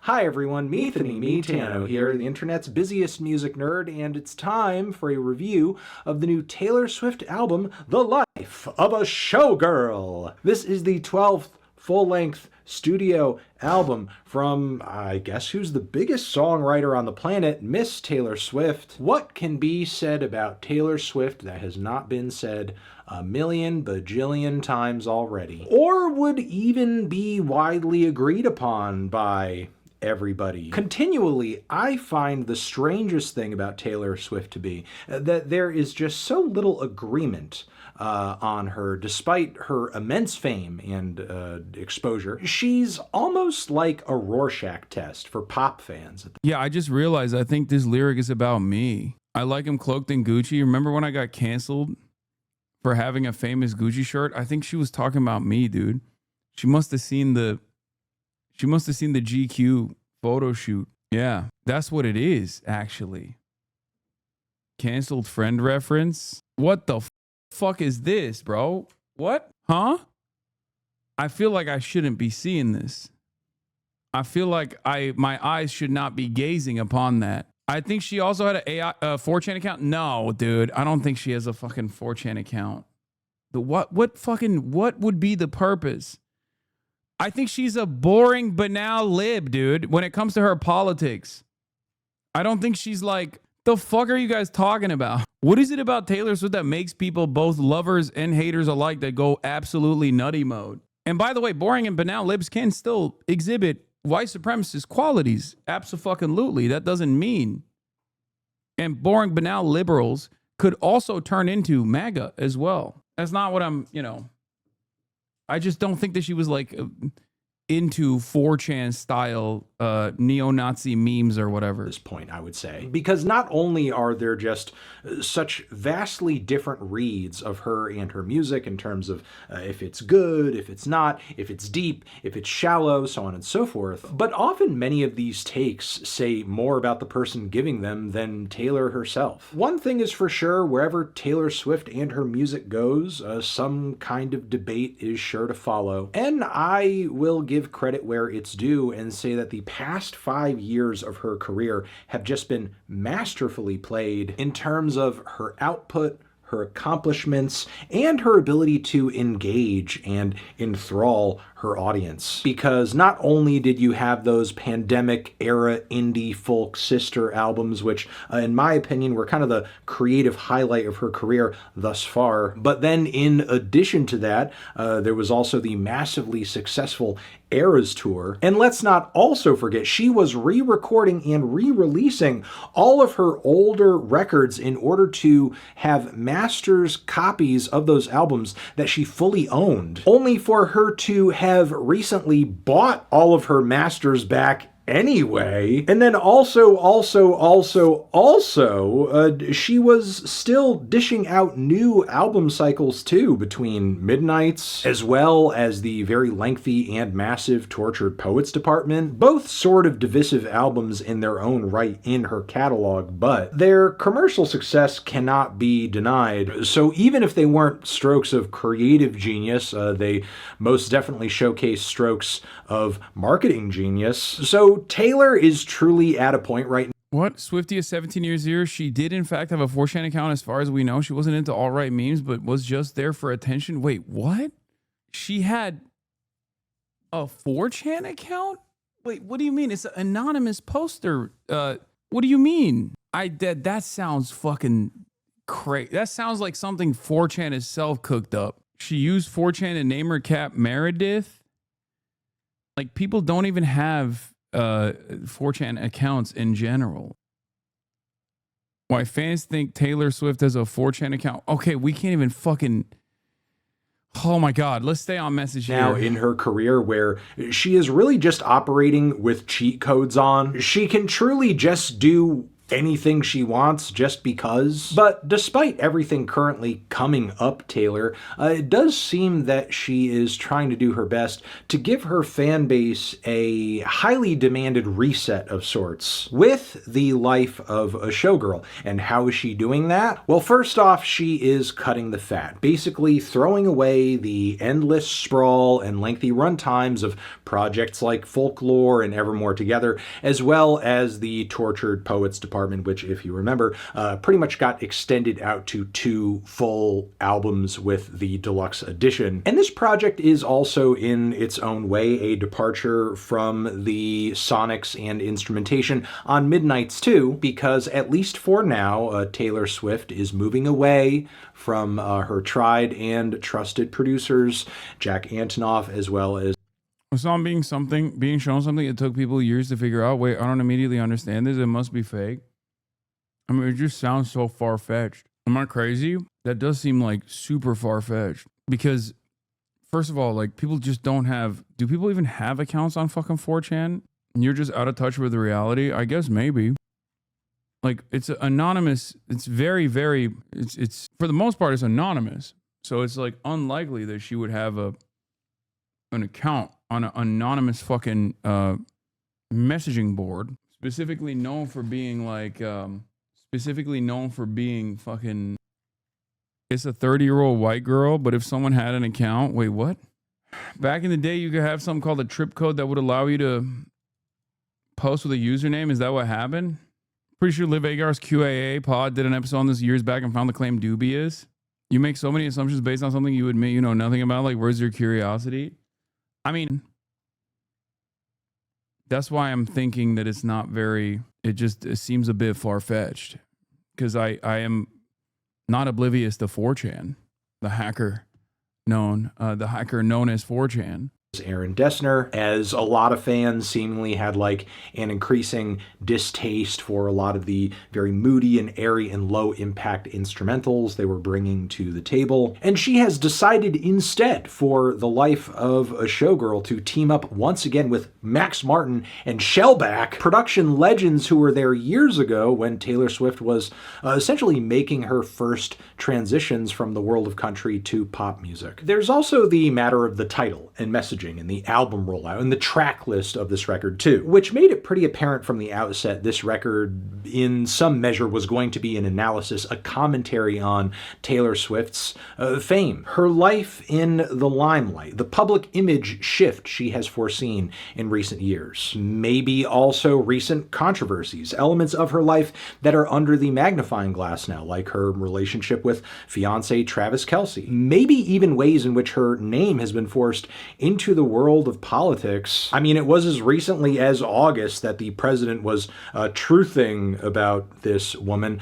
Hi everyone, me Tano here, the internet's busiest music nerd, and it's time for a review of the new Taylor Swift album, The Life of a Showgirl. This is the 12th full-length studio album from, I guess, who's the biggest songwriter on the planet, Miss Taylor Swift. What can be said about Taylor Swift that has not been said a million bajillion times already? Or would even be widely agreed upon by everybody? Continually, I find the strangest thing about Taylor Swift to be that there is just so little agreement on her, despite her immense fame and exposure. She's almost like a Rorschach test for pop fans. Yeah, I just realized I think this lyric is about me. I like him cloaked in Gucci. Remember when I got canceled for having a famous Gucci shirt? I think she was talking about me, dude. She must have seen the GQ photo shoot. Yeah, that's what it is, actually. Canceled friend reference. What the fuck is this, bro? What? Huh? I feel like I shouldn't be seeing this. I feel like my eyes should not be gazing upon that. I think she also had a 4chan account. No, dude, I don't think she has a fucking 4chan account. What would be the purpose? I think she's a boring, banal lib, dude, when it comes to her politics. I don't think she's like, the fuck are you guys talking about? What is it about Taylor Swift that makes people, both lovers and haters alike, that go absolutely nutty mode? And by the way, boring and banal libs can still exhibit white supremacist qualities. Abso-fucking-lutely. That doesn't mean. And boring, banal liberals could also turn into MAGA as well. That's not what I'm, I just don't think that she was like into 4chan style neo-Nazi memes or whatever. At this point, I would say. Because not only are there just such vastly different reads of her and her music in terms of if it's good, if it's not, if it's deep, if it's shallow, so on and so forth, but often many of these takes say more about the person giving them than Taylor herself. One thing is for sure, wherever Taylor Swift and her music goes, some kind of debate is sure to follow. And I will give credit where it's due and say that the past 5 years of her career have just been masterfully played in terms of her output, her accomplishments, and her ability to engage and enthrall her audience. Because not only did you have those pandemic era indie folk sister albums, which in my opinion were kind of the creative highlight of her career thus far, but then in addition to that, there was also the massively successful Eras Tour. And let's not also forget, she was re-recording and re-releasing all of her older records in order to have master's copies of those albums that she fully owned, only for her to have recently bought all of her masters back anyway. And then also, she was still dishing out new album cycles too, between Midnights, as well as the very lengthy and massive Tortured Poets Department, both sort of divisive albums in their own right in her catalog, but their commercial success cannot be denied. So even if they weren't strokes of creative genius, they most definitely showcase strokes of marketing genius. So Taylor is truly at a point right now. What? Swiftie is 17 years here. She did, in fact, have a 4chan account as far as we know. She wasn't into alt-right memes, but was just there for attention. Wait, what? She had a 4chan account? Wait, what do you mean? It's an anonymous poster. What do you mean? That sounds fucking crazy. That sounds like something 4chan is self-cooked up. She used 4chan to name her cat Meredith. Like, people don't even have 4chan accounts in general. Why fans think Taylor Swift has a 4chan account? Okay, we can't even fucking... Oh my God, let's stay on message now here. In her career where she is really just operating with cheat codes on. She can truly just do anything she wants just because. But despite everything currently coming up Taylor, it does seem that she is trying to do her best to give her fan base a highly demanded reset of sorts with the life of a showgirl. And how is she doing that? Well, first off, she is cutting the fat, basically throwing away the endless sprawl and lengthy runtimes of projects like Folklore and Evermore Together, as well as the Tortured Poets Department, which, if you remember, pretty much got extended out to 2 full albums with the deluxe edition. And this project is also, in its own way, a departure from the sonics and instrumentation on Midnights too, because at least for now, Taylor Swift is moving away from her tried and trusted producers, Jack Antonoff, as well as A song being shown something, it took people years to figure out. Wait, I don't immediately understand this. It must be fake. I mean, it just sounds so far-fetched. Am I crazy? That does seem like super far-fetched. Because, first of all, like, people just don't have... Do people even have accounts on fucking 4chan? And you're just out of touch with the reality? I guess maybe. Like, it's anonymous. It's very, very... It's for the most part, it's anonymous. So it's, like, unlikely that she would have an account on an anonymous fucking messaging board. Specifically known for being, like... Specifically known for being fucking... It's a 30-year-old white girl, but if someone had an account... Wait, what? Back in the day, you could have something called a trip code that would allow you to post with a username. Is that what happened? Pretty sure Liv Agar's QAA pod did an episode on this years back and found the claim dubious. You make so many assumptions based on something you admit you know nothing about. Like, where's your curiosity? I mean... That's why I'm thinking that it's not very... It seems a bit far-fetched. Because I am not oblivious to 4chan. The hacker known as 4chan. Aaron Dessner, as a lot of fans seemingly had like an increasing distaste for a lot of the very moody and airy and low impact instrumentals they were bringing to the table. And she has decided instead for the life of a showgirl to team up once again with Max Martin and Shellback, production legends who were there years ago when Taylor Swift was essentially making her first transitions from the world of country to pop music. There's also the matter of the title and message messaging and the album rollout and the track list of this record too, which made it pretty apparent from the outset this record in some measure was going to be an analysis, a commentary on Taylor Swift's fame, her life in the limelight, the public image shift she has foreseen in recent years, maybe also recent controversies, elements of her life that are under the magnifying glass now, like her relationship with fiancé Travis Kelce, maybe even ways in which her name has been forced into the world of politics. I mean, it was as recently as August that the president was truthing about this woman,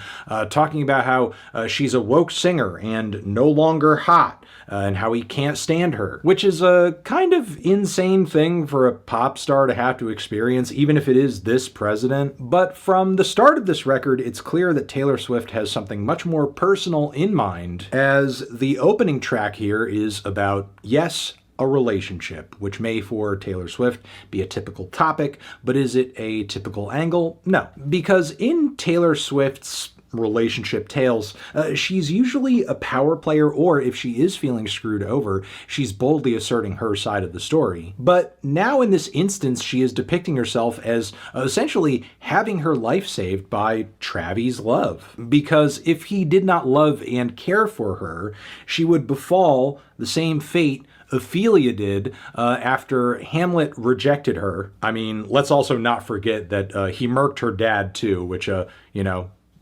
talking about how she's a woke singer and no longer hot, and how he can't stand her, which is a kind of insane thing for a pop star to have to experience, even if it is this president. But from the start of this record, it's clear that Taylor Swift has something much more personal in mind, as the opening track here is about, yes, a relationship, which may for Taylor Swift be a typical topic, but is it a typical angle? No, because in Taylor Swift's relationship tales, she's usually a power player, or if she is feeling screwed over, she's boldly asserting her side of the story. But now in this instance, she is depicting herself as essentially having her life saved by Travis' love. Because if he did not love and care for her, she would befall the same fate Ophelia did after Hamlet rejected her. I mean, let's also not forget that he murked her dad too, which,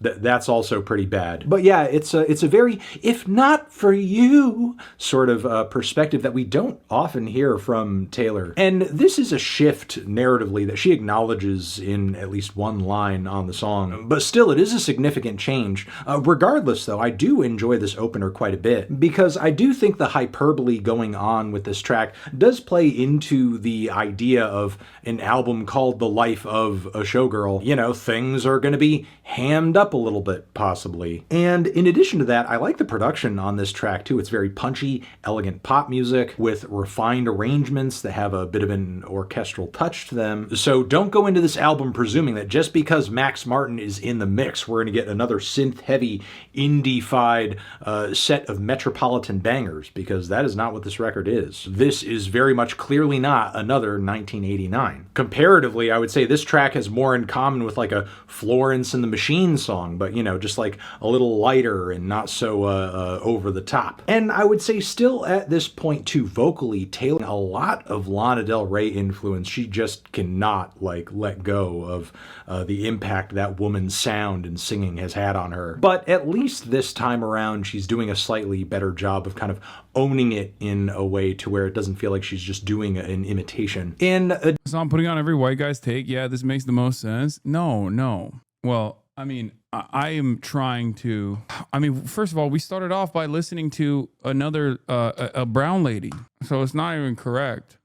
that's also pretty bad. But yeah, it's a very, if not for you, sort of perspective that we don't often hear from Taylor. And this is a shift narratively that she acknowledges in at least one line on the song. But still, it is a significant change. Regardless, though, I do enjoy this opener quite a bit, because I do think the hyperbole going on with this track does play into the idea of an album called The Life of a Showgirl. You know, things are going to be hammed up a little bit, possibly. And in addition to that, I like the production on this track too. It's very punchy, elegant pop music with refined arrangements that have a bit of an orchestral touch to them. So don't go into this album presuming that just because Max Martin is in the mix, we're going to get another synth-heavy, indie-fied set of metropolitan bangers, because that is not what this record is. This is very much clearly not another 1989. Comparatively, I would say this track has more in common with like a Florence and the Machine song, but just like a little lighter and not so over the top. And I would say still at this point too, vocally, Taylor, a lot of Lana Del Rey influence. She just cannot let go of the impact that woman's sound and singing has had on her. But at least this time around, she's doing a slightly better job of kind of owning it in a way to where it doesn't feel like she's just doing an imitation. So I'm putting on every white guy's take. Yeah, this makes the most sense. No. Well, I mean, I am trying to, first of all, we started off by listening to another, a brown lady. So it's not even correct.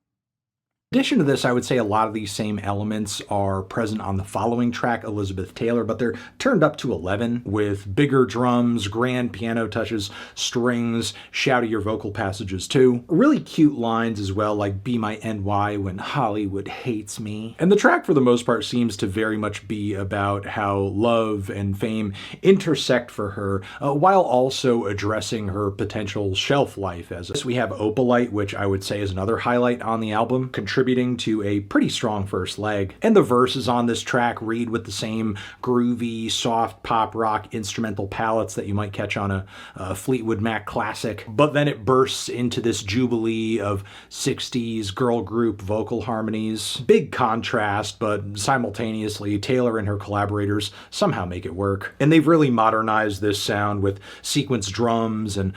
In addition to this, I would say a lot of these same elements are present on the following track, Elizabeth Taylor, but they're turned up to 11 with bigger drums, grand piano touches, strings, shoutier vocal passages too. Really cute lines as well, like "Be my NY when Hollywood hates me." And the track for the most part seems to very much be about how love and fame intersect for her, while also addressing her potential shelf life. As we have Opalite, which I would say is another highlight on the album, contributing to a pretty strong first leg. And the verses on this track read with the same groovy, soft pop rock instrumental palettes that you might catch on a Fleetwood Mac classic. But then it bursts into this jubilee of 60s girl group vocal harmonies. Big contrast, but simultaneously Taylor and her collaborators somehow make it work. And they've really modernized this sound with sequenced drums and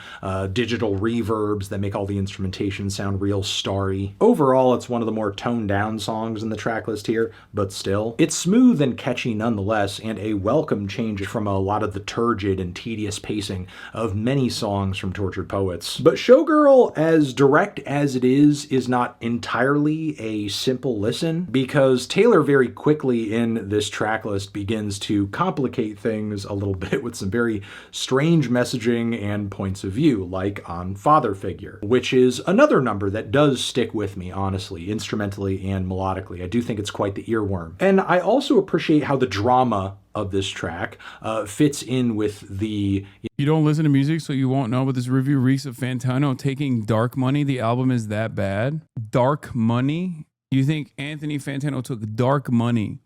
digital reverbs that make all the instrumentation sound real starry. Overall, it's one of the more toned down songs in the track list here, but still, it's smooth and catchy nonetheless, and a welcome change from a lot of the turgid and tedious pacing of many songs from Tortured Poets. But Showgirl, as direct as it is not entirely a simple listen, because Taylor very quickly in this track list begins to complicate things a little bit with some very strange messaging and points of view, like on Father Figure, which is another number that does stick with me, honestly. In instrumentally and melodically. I do think it's quite the earworm. And I also appreciate how the drama of this track fits in with the... You don't listen to music, so you won't know, but this review reeks of Fantano taking Dark Money. The album is that bad. Dark Money? You think Anthony Fantano took Dark Money?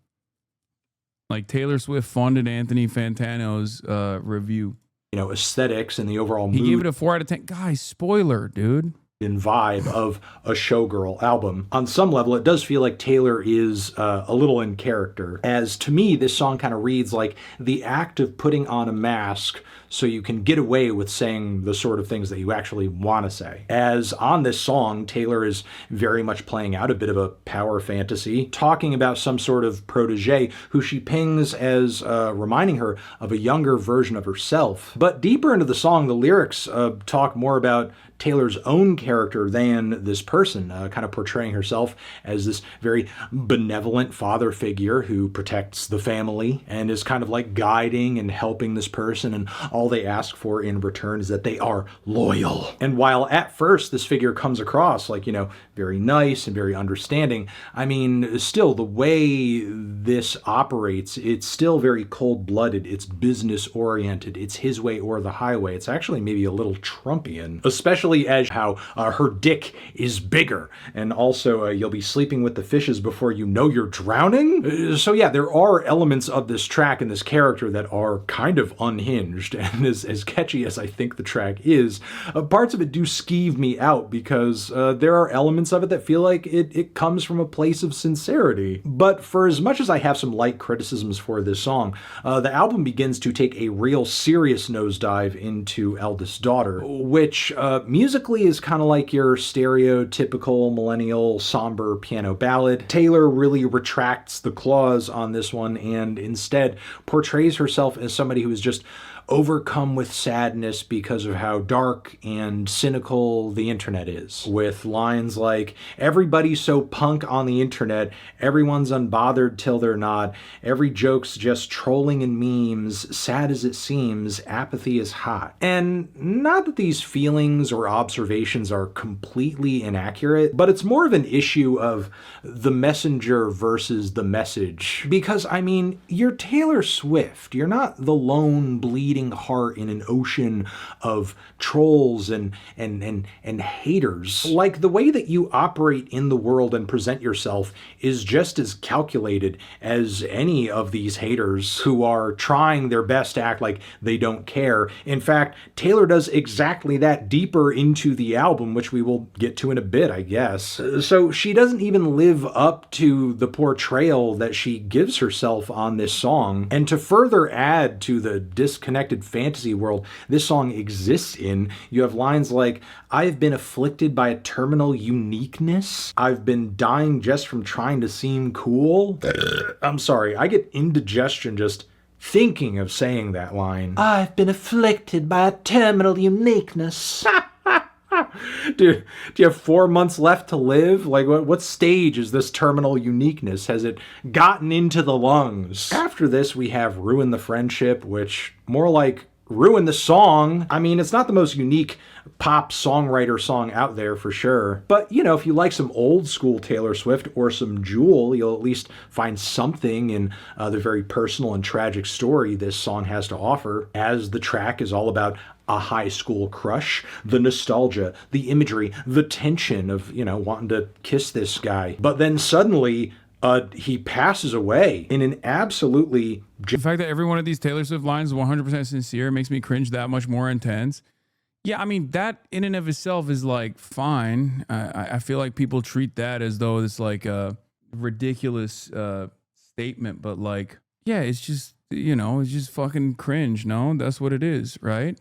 Like Taylor Swift funded Anthony Fantano's review. You know, aesthetics and the overall mood. He gave it a 4 out of 10. Guys, spoiler, dude. And vibe of a showgirl album. On some level, it does feel like Taylor is a little in character, as to me, this song kind of reads like the act of putting on a mask so you can get away with saying the sort of things that you actually want to say. As on this song, Taylor is very much playing out a bit of a power fantasy, talking about some sort of protege who she pings as reminding her of a younger version of herself. But deeper into the song, the lyrics talk more about Taylor's own character than this person, kind of portraying herself as this very benevolent father figure who protects the family and is kind of like guiding and helping this person, and all they ask for in return is that they are loyal. And while at first this figure comes across like, you know, very nice and very understanding, I mean, still the way this operates, it's still very cold-blooded, it's business-oriented, it's his way or the highway. It's actually maybe a little Trumpian, especially as how her dick is bigger, and also you'll be sleeping with the fishes before you know you're drowning. So yeah, there are elements of this track and this character that are kind of unhinged, and as catchy as I think the track is, parts of it do skeeve me out because there are elements of it that feel like it comes from a place of sincerity. But for as much as I have some light criticisms for this song, the album begins to take a real serious nosedive into Eldest Daughter, which musically is kind of like your stereotypical millennial somber piano ballad. Taylor really retracts the claws on this one and instead portrays herself as somebody who is just overcome with sadness because of how dark and cynical the internet is, with lines like, everybody's so punk on the internet, everyone's unbothered till they're not, every joke's just trolling and memes, sad as it seems, apathy is hot. And not that these feelings or observations are completely inaccurate, but it's more of an issue of the messenger versus the message. Because, I mean, you're Taylor Swift, you're not the lone bleeding heart in an ocean of trolls and haters. Like, the way that you operate in the world and present yourself is just as calculated as any of these haters who are trying their best to act like they don't care. In fact, Taylor does exactly that deeper into the album, which we will get to in a bit, I guess. So she doesn't even live up to the portrayal that she gives herself on this song. And to further add to the disconnected fantasy world this song exists in, you have lines like, I've been afflicted by a terminal uniqueness. I've been dying just from trying to seem cool. I'm sorry, I get indigestion just thinking of saying that line. I've been afflicted by a terminal uniqueness. Do you have 4 months left to live? Like, what stage is this terminal uniqueness? Has it gotten into the lungs? After this, we have Ruin the Friendship, which more like Ruin the Song. I mean, it's not the most unique pop songwriter song out there for sure. But, you know, if you like some old school Taylor Swift or some Jewel, you'll at least find something in the very personal and tragic story this song has to offer, as the track is all about a high school crush, the nostalgia, the imagery, the tension of, you know, wanting to kiss this guy. But then suddenly, he passes away in an absolutely... The fact that every one of these Taylor Swift lines is 100% sincere makes me cringe that much more intense. Yeah, I mean, that in and of itself is like fine. I feel like people treat that as though it's like a ridiculous statement, but like, yeah, it's just, you know, it's just fucking cringe. No, that's what it is, right?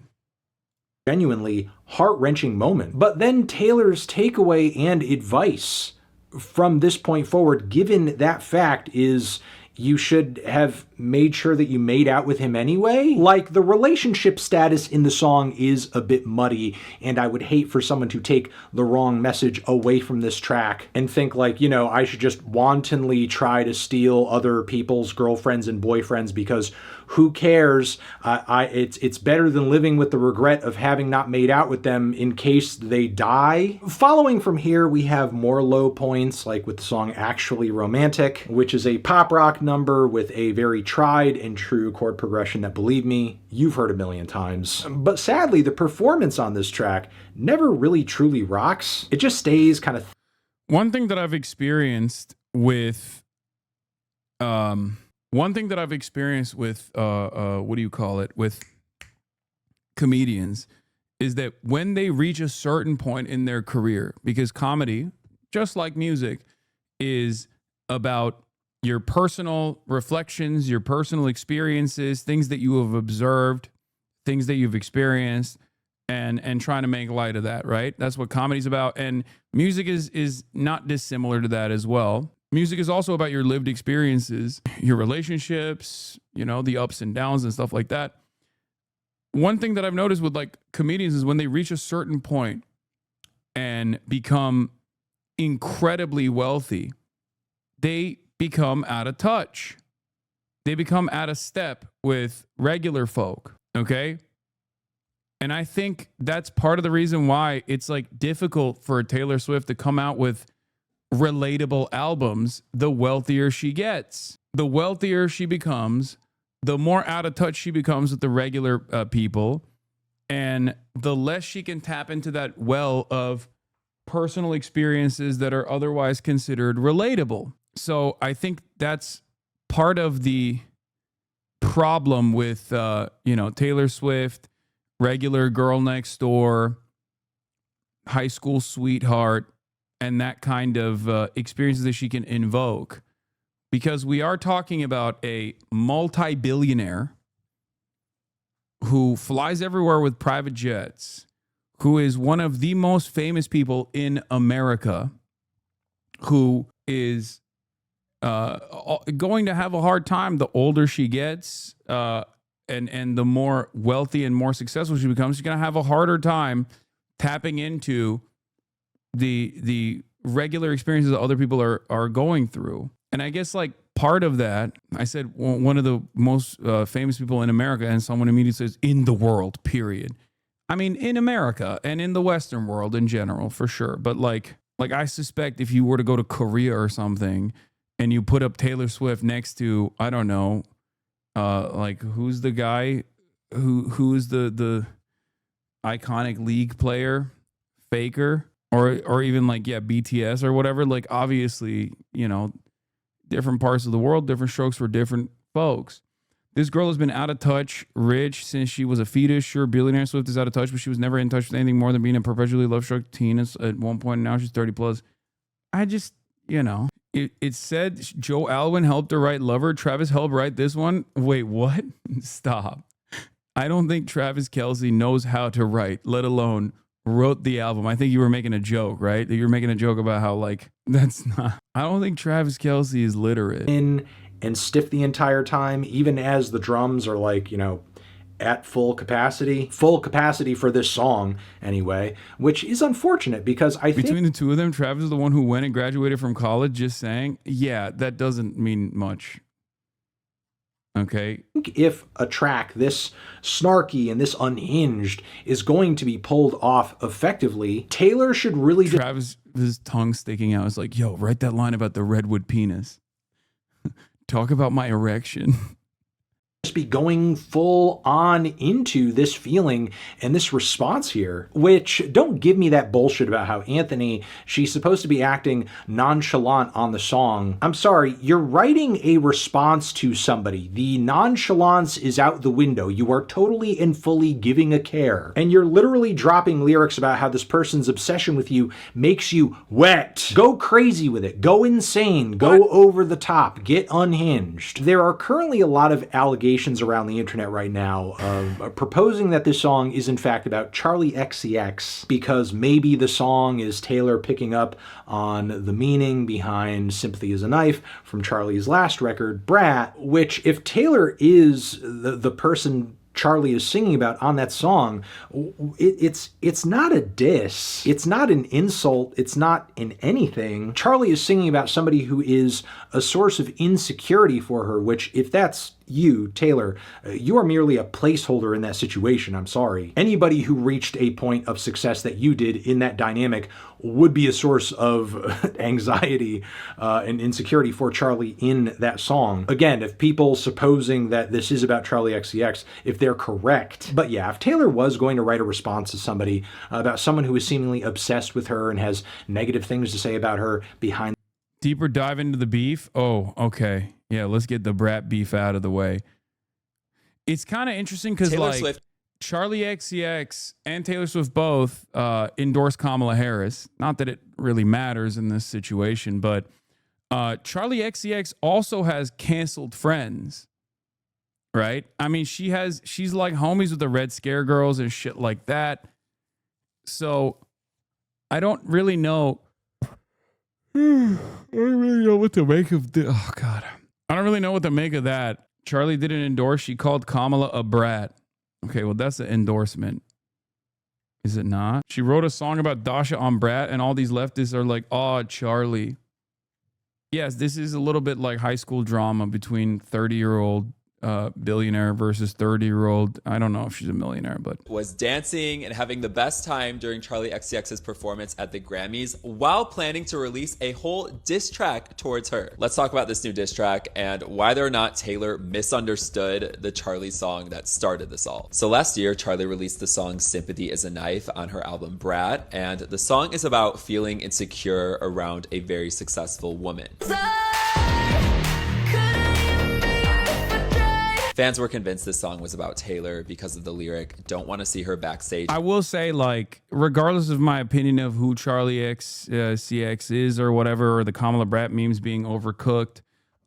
Genuinely heart-wrenching moment. But then Taylor's takeaway and advice from this point forward, given that fact, is you should have made sure that you made out with him anyway. Like, the relationship status in the song is a bit muddy, and I would hate for someone to take the wrong message away from this track and think like, you know, I should just wantonly try to steal other people's girlfriends and boyfriends because who cares? It's better than living with the regret of having not made out with them in case they die. Following from here, we have more low points, like with the song Actually Romantic, which is a pop rock number with a very tried and true chord progression that, believe me, you've heard a million times. But sadly, the performance on this track never really truly rocks. It just stays kind of... One thing that I've experienced with... One thing that I've experienced with, what do you call it, with comedians is that when they reach a certain point in their career, because comedy, just like music, is about your personal reflections, your personal experiences, things that you have observed, things that you've experienced, and trying to make light of that, right? That's what comedy's about. And music is not dissimilar to that as well. Music is also about your lived experiences, your relationships, you know, the ups and downs and stuff like that. One thing that I've noticed with like comedians is when they reach a certain point and become incredibly wealthy, they become out of touch. They become out of step with regular folk, okay? And I think that's part of the reason why it's like difficult for Taylor Swift to come out with relatable albums. The wealthier she gets, the wealthier she becomes, the more out of touch she becomes with the regular people, and the less she can tap into that well of personal experiences that are otherwise considered relatable. So I think that's part of the problem with Taylor Swift, regular girl next door, high school sweetheart, and that kind of experiences that she can invoke. Because we are talking about a multi-billionaire who flies everywhere with private jets, who is one of the most famous people in America, who is going to have a hard time the older she gets, and the more wealthy and more successful she becomes. She's going to have a harder time tapping into the regular experiences that other people are going through. And I guess like part of that, I said one of the most famous people in America, and someone immediately says in the world, period. I mean, in America and in the Western world in general, for sure. But like I suspect if you were to go to Korea or something and you put up Taylor Swift next to, I don't know, like who's the guy who's the iconic League player, Faker, or even like, yeah, BTS or whatever, like obviously, you know, different parts of the world, different strokes for different folks. This girl has been out of touch, rich since she was a fetus. Sure, billionaire Swift is out of touch, but she was never in touch with anything more than being a perpetually love-struck teen at one point. And now she's 30 plus. I just, you know, it said Joe Alwyn helped her write Lover. Travis helped write this one. Wait, what? Stop. I don't think Travis Kelce knows how to write, let alone wrote the album. I think you were making a joke, right? You were making a joke about how like, that's not, I don't think Travis Kelce is literate. And stiff the entire time, even as the drums are like, you know, at full capacity for this song anyway, which is unfortunate because I think between the two of them, Travis is the one who went and graduated from college. Just saying, yeah, that doesn't mean much. Okay. If a track this snarky and this unhinged is going to be pulled off effectively, Taylor should really... Travis, his tongue sticking out, is like, yo, write that line about the redwood penis. Talk about my erection. Just be going full on into this feeling and this response here, which don't give me that bullshit about how Anthony, she's supposed to be acting nonchalant on the song. I'm sorry, you're writing a response to somebody. The nonchalance is out the window. You are totally and fully giving a care. And you're literally dropping lyrics about how this person's obsession with you makes you wet. Go crazy with it. Go insane. Go over the top. Get unhinged. There are currently a lot of allegations allegations around the internet right now of proposing that this song is in fact about Charlie XCX, because maybe the song is Taylor picking up on the meaning behind Sympathy is a Knife from Charlie's last record, Brat, which if Taylor is the person Charlie is singing about on that song, it's not a diss. It's not an insult. It's not in anything. Charlie is singing about somebody who is a source of insecurity for her, which if that's you, Taylor, you are merely a placeholder in that situation. I'm sorry. Anybody who reached a point of success that you did in that dynamic would be a source of anxiety and insecurity for Charlie in that song. Again, if people supposing that this is about Charlie XCX, if they're correct. But yeah, if Taylor was going to write a response to somebody about someone who is seemingly obsessed with her and has negative things to say about her behind. Deeper dive into the beef? Oh, okay. Yeah, let's get the Brat beef out of the way. It's kind of interesting because like Swift. Charlie XCX and Taylor Swift both endorsed Kamala Harris. Not that it really matters in this situation, but Charlie XCX also has canceled friends, right? I mean, she's like homies with the Red Scare Girls and shit like that. So I don't really know. I don't really know what to make of this. Oh, God. I don't really know what to make of that. Charlie didn't endorse. She called Kamala a brat. Okay, well, that's an endorsement. Is it not? She wrote a song about Dasha on Brat, and all these leftists are like, oh, Charlie. Yes, this is a little bit like high school drama between 30-year-old billionaire versus 30-year-old. I don't know if she's a millionaire, but Was dancing and having the best time during Charlie XCX's performance at the Grammys while planning to release a whole diss track towards her. Let's talk about this new diss track and whether or not Taylor misunderstood the Charlie song that started this all. So last year, Charlie released the song Sympathy is a Knife on her album Brat, and the song is about feeling insecure around a very successful woman. Fans were convinced this song was about Taylor because of the lyric, don't want to see her backstage. I will say, like, regardless of my opinion of who Charlie CX is or whatever, or the Kamala Brat memes being overcooked,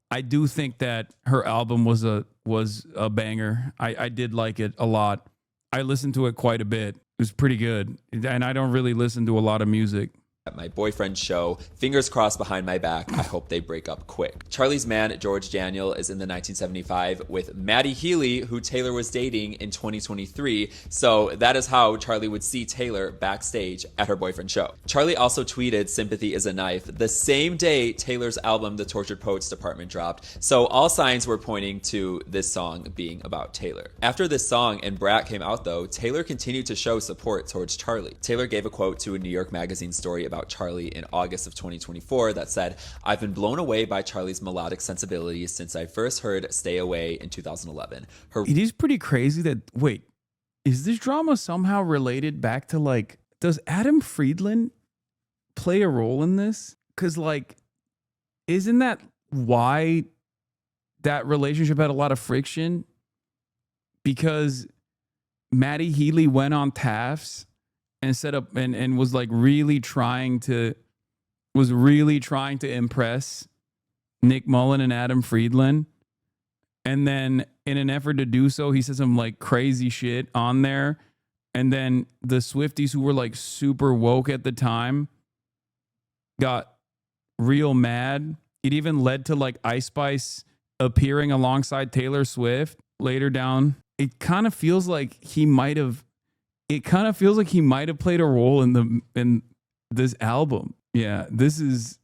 I do think that her album was a banger. I did like it a lot. I listened to it quite a bit. It was pretty good. And I don't really listen to a lot of music. At my boyfriend's show, fingers crossed behind my back, I hope they break up quick. Charlie's man, George Daniel, is in the 1975 with Maddie Healy, who Taylor was dating in 2023. So that is how Charlie would see Taylor backstage at her boyfriend's show. Charlie also tweeted Sympathy is a Knife the same day Taylor's album, The Tortured Poets Department, dropped. So all signs were pointing to this song being about Taylor. After this song and Brat came out though, Taylor continued to show support towards Charlie. Taylor gave a quote to a New York Magazine story about Charlie in August of 2024 that said, I've been blown away by Charlie's melodic sensibilities since I first heard Stay Away in 2011. It is pretty crazy that, wait, is this drama somehow related back to, like, does Adam Friedland play a role in this? Because, like, isn't that why that relationship had a lot of friction? Because Maddie Healy went on TAFs and set up and was like really trying to impress Nick Mullen and Adam Friedland. And then in an effort to do so, he said some like crazy shit on there. And then the Swifties, who were like super woke at the time, got real mad. It even led to like Ice Spice appearing alongside Taylor Swift later down. It kind of feels like he might have played a role in this album. Yeah, this is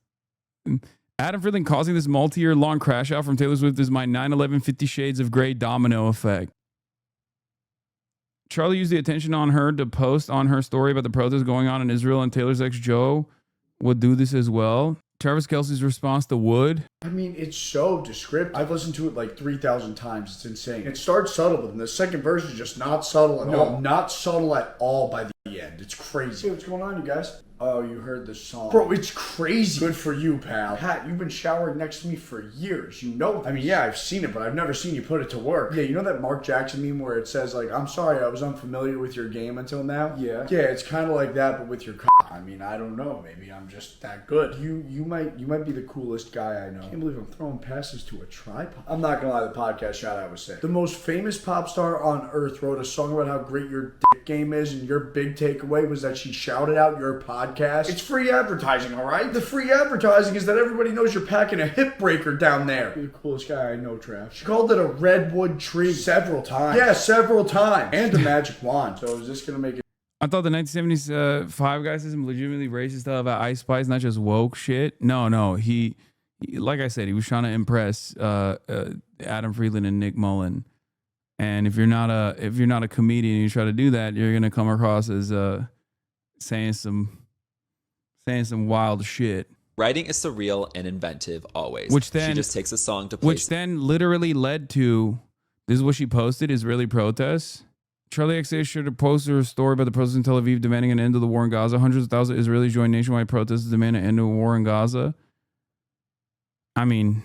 Adam Friedland causing this multi-year long crash out from Taylor Swift is my 9/11 50 Shades of Grey domino effect. Charlie used the attention on her to post on her story about the protests going on in Israel, and Taylor's ex Joe would do this as well. Travis Kelce's response to Wood. I mean, it's so descriptive. I've listened to it like 3,000 times. It's insane. It starts subtle, but then the second verse is just not subtle at all. Not subtle at all by the end. It's crazy. Hey, what's going on, you guys? Oh, you heard the song. Bro, it's crazy. Good for you, pal. Pat, you've been showering next to me for years. You know this. I mean, yeah, I've seen it, but I've never seen you put it to work. Yeah, you know that Mark Jackson meme where it says, like, I'm sorry, I was unfamiliar with your game until now? Yeah. Yeah, it's kind of like that, but with your I mean, I don't know. Maybe I'm just that good. You might be the coolest guy I know. I can't believe I'm throwing passes to a tripod. I'm not gonna lie, the podcast shout out was sick. The most famous pop star on earth wrote a song about how great your dick game is, and your big takeaway was that she shouted out your podcast. It's free advertising, all right? The free advertising is that everybody knows you're packing a hip breaker down there. You're the coolest guy I know, Trav. She called it a redwood tree several times. Yeah, several times. And a magic wand. So is this gonna make it? I thought the 1975 guy said some legitimately racist stuff about Ice Spice, not just woke shit. No. He like I said, he was trying to impress Adam Friedland and Nick Mullen. And if you're not a comedian and you try to do that, you're gonna come across as saying some wild shit. Writing is surreal and inventive always. Which then she just takes a song to play. Which then literally led to, this is what she posted, Israeli protests. Charlie XA shared a post or a story about the protests in Tel Aviv demanding an end to the war in Gaza. Hundreds of thousands of Israelis joined nationwide protests to demand an end to a war in Gaza. I mean,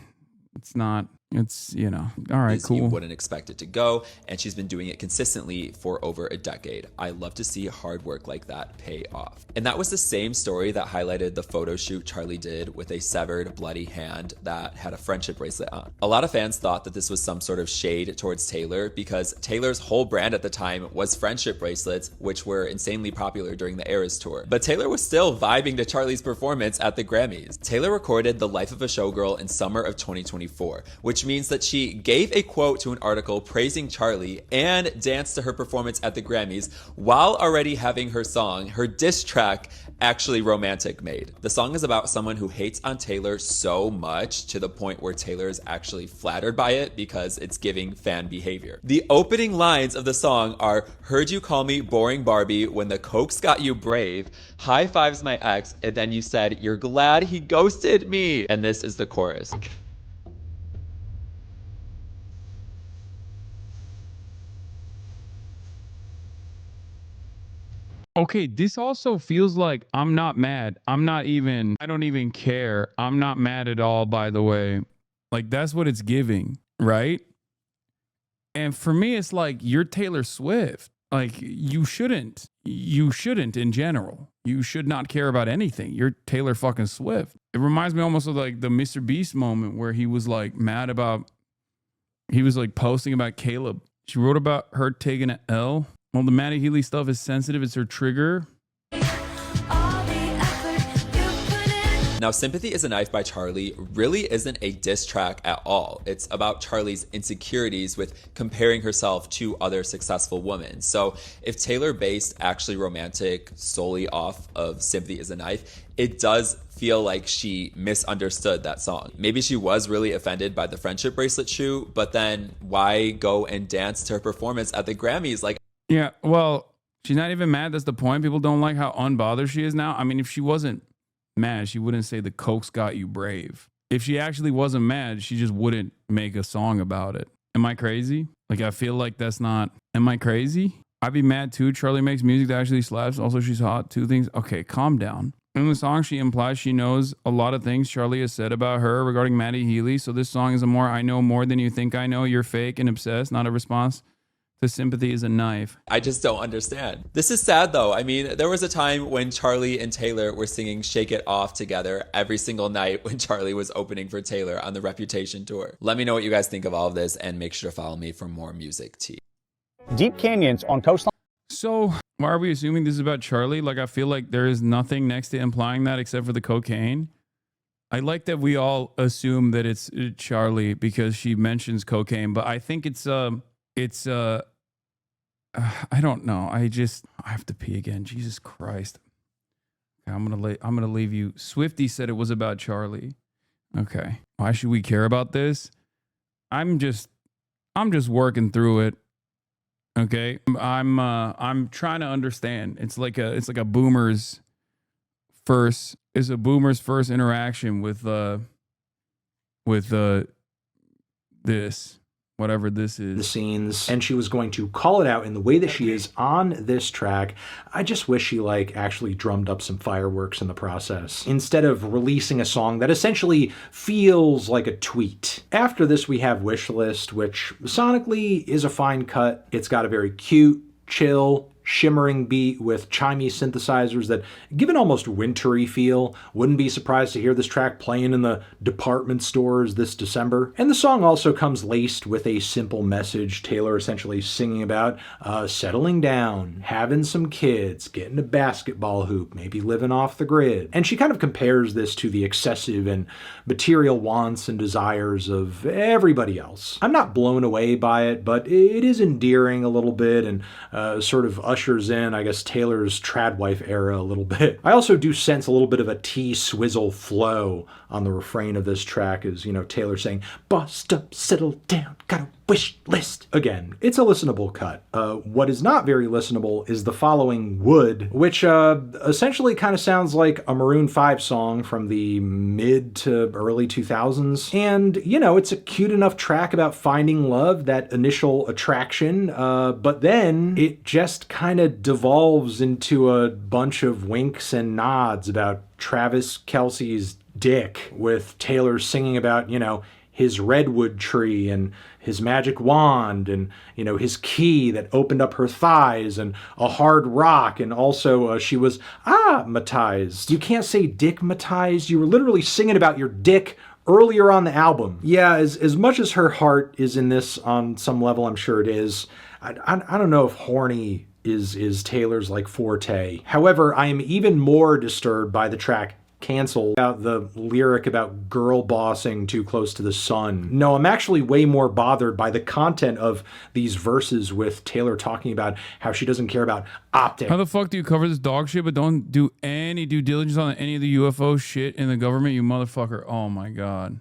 it's, you know, all right, cool. You wouldn't expect it to go, and she's been doing it consistently for over a decade. I love to see hard work like that pay off. And that was the same story that highlighted the photo shoot Charlie did with a severed, bloody hand that had a friendship bracelet on. A lot of fans thought that this was some sort of shade towards Taylor because Taylor's whole brand at the time was friendship bracelets, which were insanely popular during the Eras tour. But Taylor was still vibing to Charlie's performance at the Grammys. Taylor recorded The Life of a Showgirl in summer of 2024, which means that she gave a quote to an article praising Charlie and danced to her performance at the Grammys while already having her song, her diss track, actually romantic made. The song is about someone who hates on Taylor so much to the point where Taylor is actually flattered by it because it's giving fan behavior. The opening lines of the song are, "Heard you call me boring Barbie when the coke's got you brave, high fives my ex, and then you said you're glad he ghosted me." And this is the chorus. Okay, this also feels like I'm not mad. I don't even care. I'm not mad at all, by the way. Like, that's what it's giving, right? And for me, it's like, you're Taylor Swift. Like, you shouldn't in general. You should not care about anything. You're Taylor fucking Swift. It reminds me almost of like the Mr. Beast moment where he was like he was like posting about Caleb. She wrote about her taking an L. Well, the Maddie Healy stuff is sensitive. It's her trigger. Now, Sympathy is a Knife by Charlie really isn't a diss track at all. It's about Charlie's insecurities with comparing herself to other successful women. So if Taylor based Actually Romantic solely off of Sympathy is a Knife, it does feel like she misunderstood that song. Maybe she was really offended by the friendship bracelet shoe, but then why go and dance to her performance at the Grammys? Like, yeah, well, she's not even mad. That's the point. People don't like how unbothered she is now. I mean, if she wasn't mad, she wouldn't say the coke's got you brave. If she actually wasn't mad, she just wouldn't make a song about it. Am I crazy? Like, I feel like that's not, am I crazy? I'd be mad too. Charlie makes music that actually slaps. Also, she's hot. Two things. Okay, calm down. In the song, she implies she knows a lot of things Charlie has said about her regarding Maddie Healy. So this song is a more I know more than you think I know. You're fake and obsessed, not a response. The Sympathy is a Knife. I just don't understand. This is sad though. I mean, there was a time when Charlie and Taylor were singing Shake It Off together every single night when Charlie was opening for Taylor on the Reputation tour. Let me know what you guys think of all of this and make sure to follow me for more music tea. Deep canyons on coastline. So why are we assuming this is about Charlie? Like, I feel like there is nothing next to implying that except for the cocaine. I like that we all assume that it's Charlie because she mentions cocaine, but I think it's I don't know. I have to pee again. Jesus Christ. Okay, I'm gonna leave you. Swifty said it was about Charlie. Okay. Why should we care about this? I'm just working through it. Okay. I'm trying to understand. It's like a boomer's first interaction with this. whatever this the is. scenes, and she was going to call it out in the way that she is on this track. I just wish she like actually drummed up some fireworks in the process instead of releasing a song that essentially feels like a tweet. After this we have Wish List, which sonically is a fine cut. It's got a very cute, chill, shimmering beat with chimey synthesizers that give an almost wintry feel. Wouldn't be surprised to hear this track playing in the department stores this December. And the song also comes laced with a simple message, Taylor essentially singing about settling down, having some kids, getting a basketball hoop, maybe living off the grid. And she kind of compares this to the excessive and material wants and desires of everybody else. I'm not blown away by it, but it is endearing a little bit and sort of ushers in, I guess, Taylor's trad wife era a little bit. I also do sense a little bit of a T-Swizzle flow on the refrain of this track, as, you know, Taylor saying, "Bossed up, settle down, got a wish list." Again, it's a listenable cut. What is not very listenable is the following Would, which essentially kind of sounds like a Maroon 5 song from the mid to early 2000s. And, you know, it's a cute enough track about finding love, that initial attraction, but then it just kind of devolves into a bunch of winks and nods about Travis Kelce's dick, with Taylor singing about, you know, his redwood tree and his magic wand and, you know, his key that opened up her thighs and a hard rock. And also she was matized. You can't say dick-matized. You were literally singing about your dick earlier on the album. Yeah, as much as her heart is in this on some level, I'm sure it is, I don't know if horny is Taylor's like forte. However, I am even more disturbed by the track Cancel, about the lyric about girl bossing too close to the sun. No, I'm actually way more bothered by the content of these verses, with Taylor talking about how she doesn't care about optics. How the fuck do you cover this dog shit but don't do any due diligence on any of the UFO shit in the government, you motherfucker? Oh my god.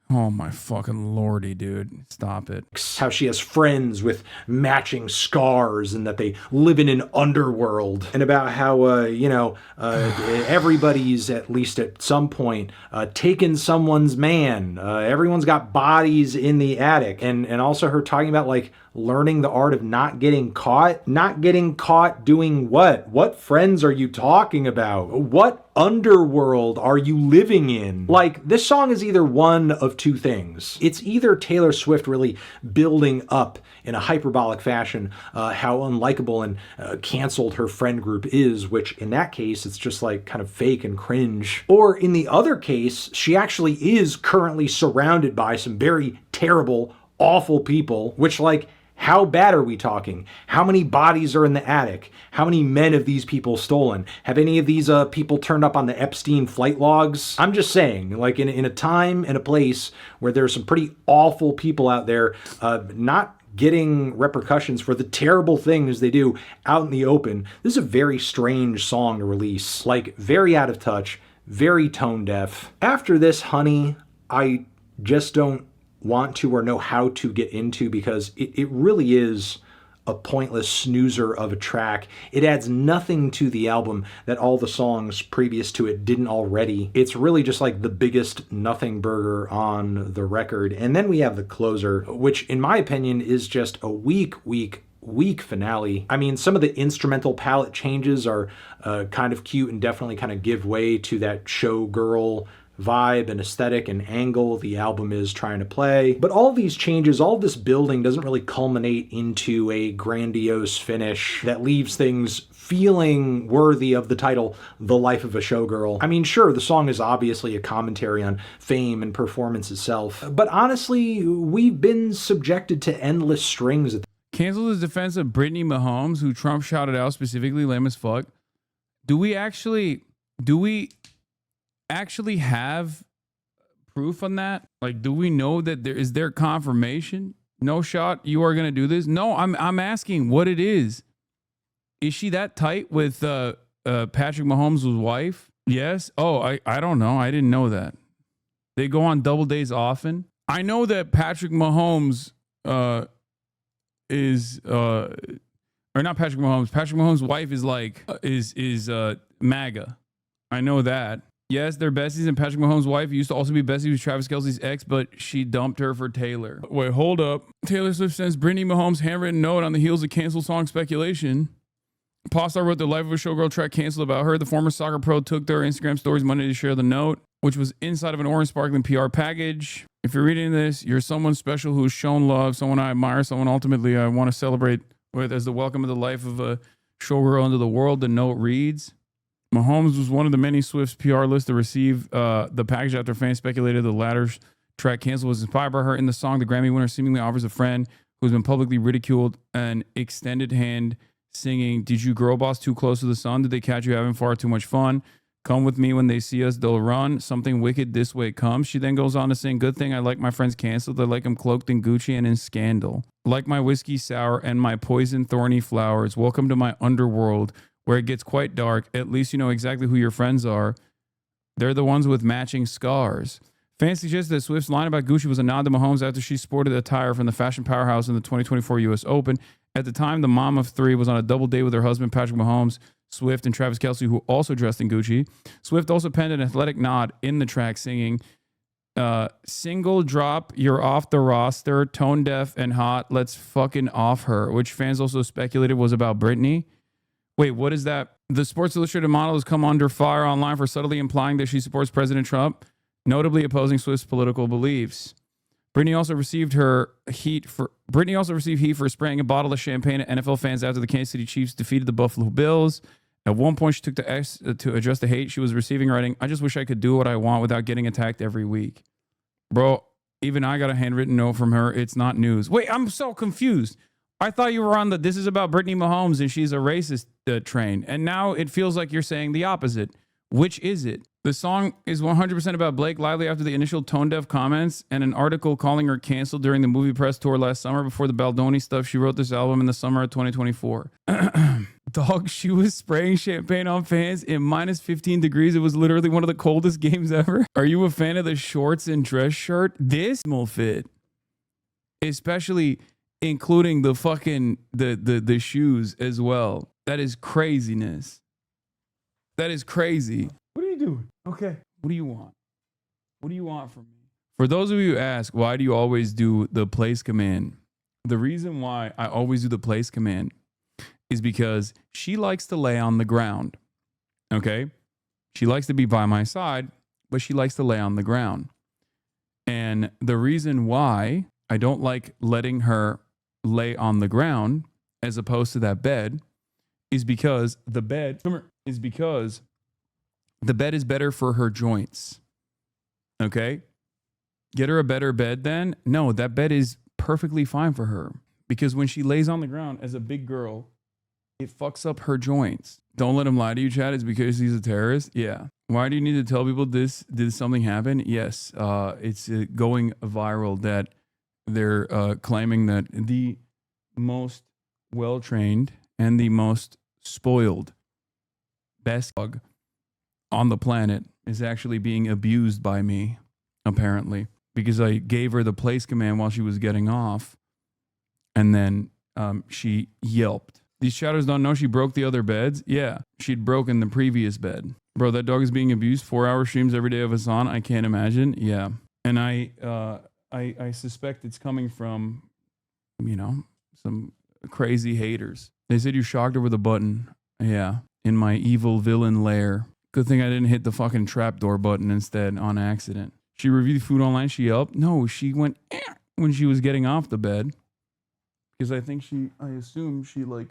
Oh my fucking lordy, dude. Stop it. How she has friends with matching scars and that they live in an underworld. And about how, you know, everybody's, at least at some point, taken someone's man. Everyone's got bodies in the attic. And also her talking about, like, learning the art of not getting caught. Not getting caught doing what? What friends are you talking about? What underworld are you living in? Like, this song is either one of two things. It's either Taylor Swift really building up in a hyperbolic fashion how unlikable and canceled her friend group is, which in that case, it's just like kind of fake and cringe. Or in the other case, she actually is currently surrounded by some very terrible, awful people, which, like, how bad are we talking? How many bodies are in the attic? How many men have these people stolen? Have any of these people turned up on the Epstein flight logs? I'm just saying, like, in a time and a place where there's some pretty awful people out there not getting repercussions for the terrible things they do out in the open, this is a very strange song to release. Like, very out of touch, very tone deaf. After this, Honey, I just don't want to or know how to get into, because it really is a pointless snoozer of a track. It adds nothing to the album that all the songs previous to it didn't already. It's really just like the biggest nothing burger on the record. And then we have the closer, which in my opinion is just a weak finale. I mean, some of the instrumental palette changes are kind of cute and definitely kind of give way to that showgirl vibe and aesthetic and angle the album is trying to play. But all these changes, all this building doesn't really culminate into a grandiose finish that leaves things feeling worthy of the title, The Life of a Showgirl. I mean, sure, the song is obviously a commentary on fame and performance itself, but honestly, we've been subjected to endless strings at Canceled his defense of Brittany Mahomes, who Trump shouted out specifically lame as fuck. Do we actually have proof on that? Like, do we know that there confirmation? No shot you are going to do this? No, I'm asking what it is. Is she that tight with Patrick Mahomes' wife? Yes. Oh, I don't know. I didn't know that. They go on double days often. I know that Patrick Mahomes is or not Patrick Mahomes. Patrick Mahomes' wife is like is MAGA. I know that. Yes, they're besties, and Patrick Mahomes' wife used to also be besties with Travis Kelce's ex, but she dumped her for Taylor. Wait, hold up. Taylor Swift sends Brittany Mahomes' handwritten note on the heels of canceled song speculation. Pop star wrote the Life of a Showgirl track canceled about her. The former soccer pro took their Instagram stories Monday to share the note, which was inside of an orange sparkling PR package. If you're reading this, you're someone special who's shown love, someone I admire, someone ultimately I want to celebrate with as the welcome of the life of a showgirl into the world. The note reads, Mahomes was one of the many Swift's PR lists to receive the package after fans speculated the latter's track canceled was inspired by her. In the song, the Grammy winner seemingly offers a friend who's been publicly ridiculed an extended hand singing, did you girl boss too close to the sun? Did they catch you having far too much fun? Come with me when they see us, they'll run. Something wicked this way comes. She then goes on to sing, good thing I like my friends canceled. I like them cloaked in Gucci and in scandal. Like my whiskey sour and my poison thorny flowers. Welcome to my underworld where it gets quite dark. At least you know exactly who your friends are. They're the ones with matching scars. Fans suggest that Swift's line about Gucci was a nod to Mahomes after she sported attire from the fashion powerhouse in the 2024 U.S. Open. At the time, the mom of three was on a double date with her husband, Patrick Mahomes, Swift, and Travis Kelce, who also dressed in Gucci. Swift also penned an athletic nod in the track, singing, single drop, you're off the roster, tone deaf and hot, let's fucking off her, which fans also speculated was about Britney. Wait, what is that? The Sports Illustrated model has come under fire online for subtly implying that she supports President Trump, notably opposing Swift's political beliefs. Britney also received heat for spraying a bottle of champagne at NFL fans after the Kansas City Chiefs defeated the Buffalo Bills. At one point, she took to X to address the hate she was receiving, writing, I just wish I could do what I want without getting attacked every week. Bro, even I got a handwritten note from her. It's not news. Wait, I'm so confused. I thought you were on the this is about Brittany Mahomes and she's a racist train. And now it feels like you're saying the opposite. Which is it? The song is 100% about Blake Lively after the initial tone-deaf comments and an article calling her canceled during the movie press tour last summer before the Baldoni stuff. She wrote this album in the summer of 2024. Dog, she was spraying champagne on fans in minus 15 degrees. It was literally one of the coldest games ever. Are you a fan of the shorts and dress shirt? This will fit. Especially including the fucking the shoes as well. That is craziness. That is crazy. What are you doing? Okay. What do you want? What do you want from me? For those of you who ask, why do you always do the place command? The reason why I always do the place command is because she likes to lay on the ground. Okay? She likes to be by my side, but she likes to lay on the ground. And the reason why I don't like letting her lay on the ground as opposed to that bed is because the bed is better for her joints. Okay? Get her a better bed then? No, that bed is perfectly fine for her because when she lays on the ground as a big girl, it fucks up her joints. Don't let him lie to you, Chad. It's because he's a terrorist. Yeah. Why do you need to tell people this? Did something happen? Yes. It's going viral that they're claiming that the most well-trained and the most spoiled best dog on the planet is actually being abused by me, apparently, because I gave her the place command while she was getting off, and then she yelped. These shadows don't know she broke the other beds. Yeah, she'd broken the previous bed. Bro, that dog is being abused. 4-hour streams every day of Hasan. I can't imagine. Yeah, and I suspect it's coming from, some crazy haters. They said you shocked her with a button. Yeah, in my evil villain lair. Good thing I didn't hit the fucking trapdoor button instead on accident. She reviewed food online. She yelped. No, she went when she was getting off the bed. Because I assume she like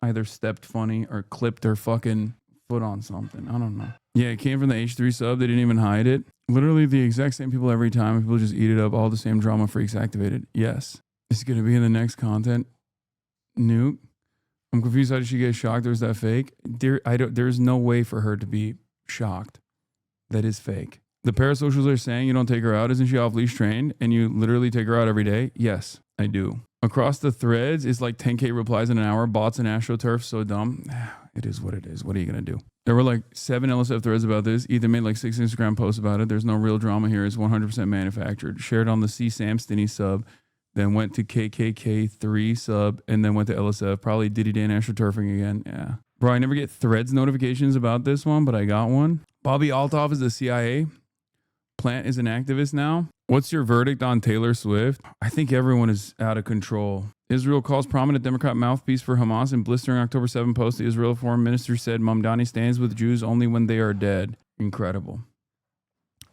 either stepped funny or clipped her fucking foot on something. I don't know. Yeah, it came from the H3 sub. They didn't even hide it. Literally the exact same people every time. People just eat it up. All the same drama freaks activated. Yes. It's going to be in the next content. Nuke. I'm confused. How did she get shocked? Or is that fake? There's no way for her to be shocked. That is fake. The parasocials are saying you don't take her out. Isn't she off leash trained? And you literally take her out every day? Yes, I do. Across the threads is like 10K replies in an hour. Bots and AstroTurf. So dumb. It is what it is. What are you going to do? There were like 7 LSF threads about this. Ethan made like 6 Instagram posts about it. There's no real drama here. It's 100% manufactured. Shared on the C Sam Stinney sub. Then went to KKK3 sub, and then went to LSF. Probably Diddy Dan AstroTurfing again. Yeah. Bro, I never get threads notifications about this one, but I got one. Bobby Althoff is the CIA. Plant is an activist now. What's your verdict on Taylor Swift? I think everyone is out of control. Israel calls prominent Democrat mouthpiece for Hamas in blistering October 7 post. The Israel foreign minister said Mamdani stands with Jews only when they are dead. Incredible.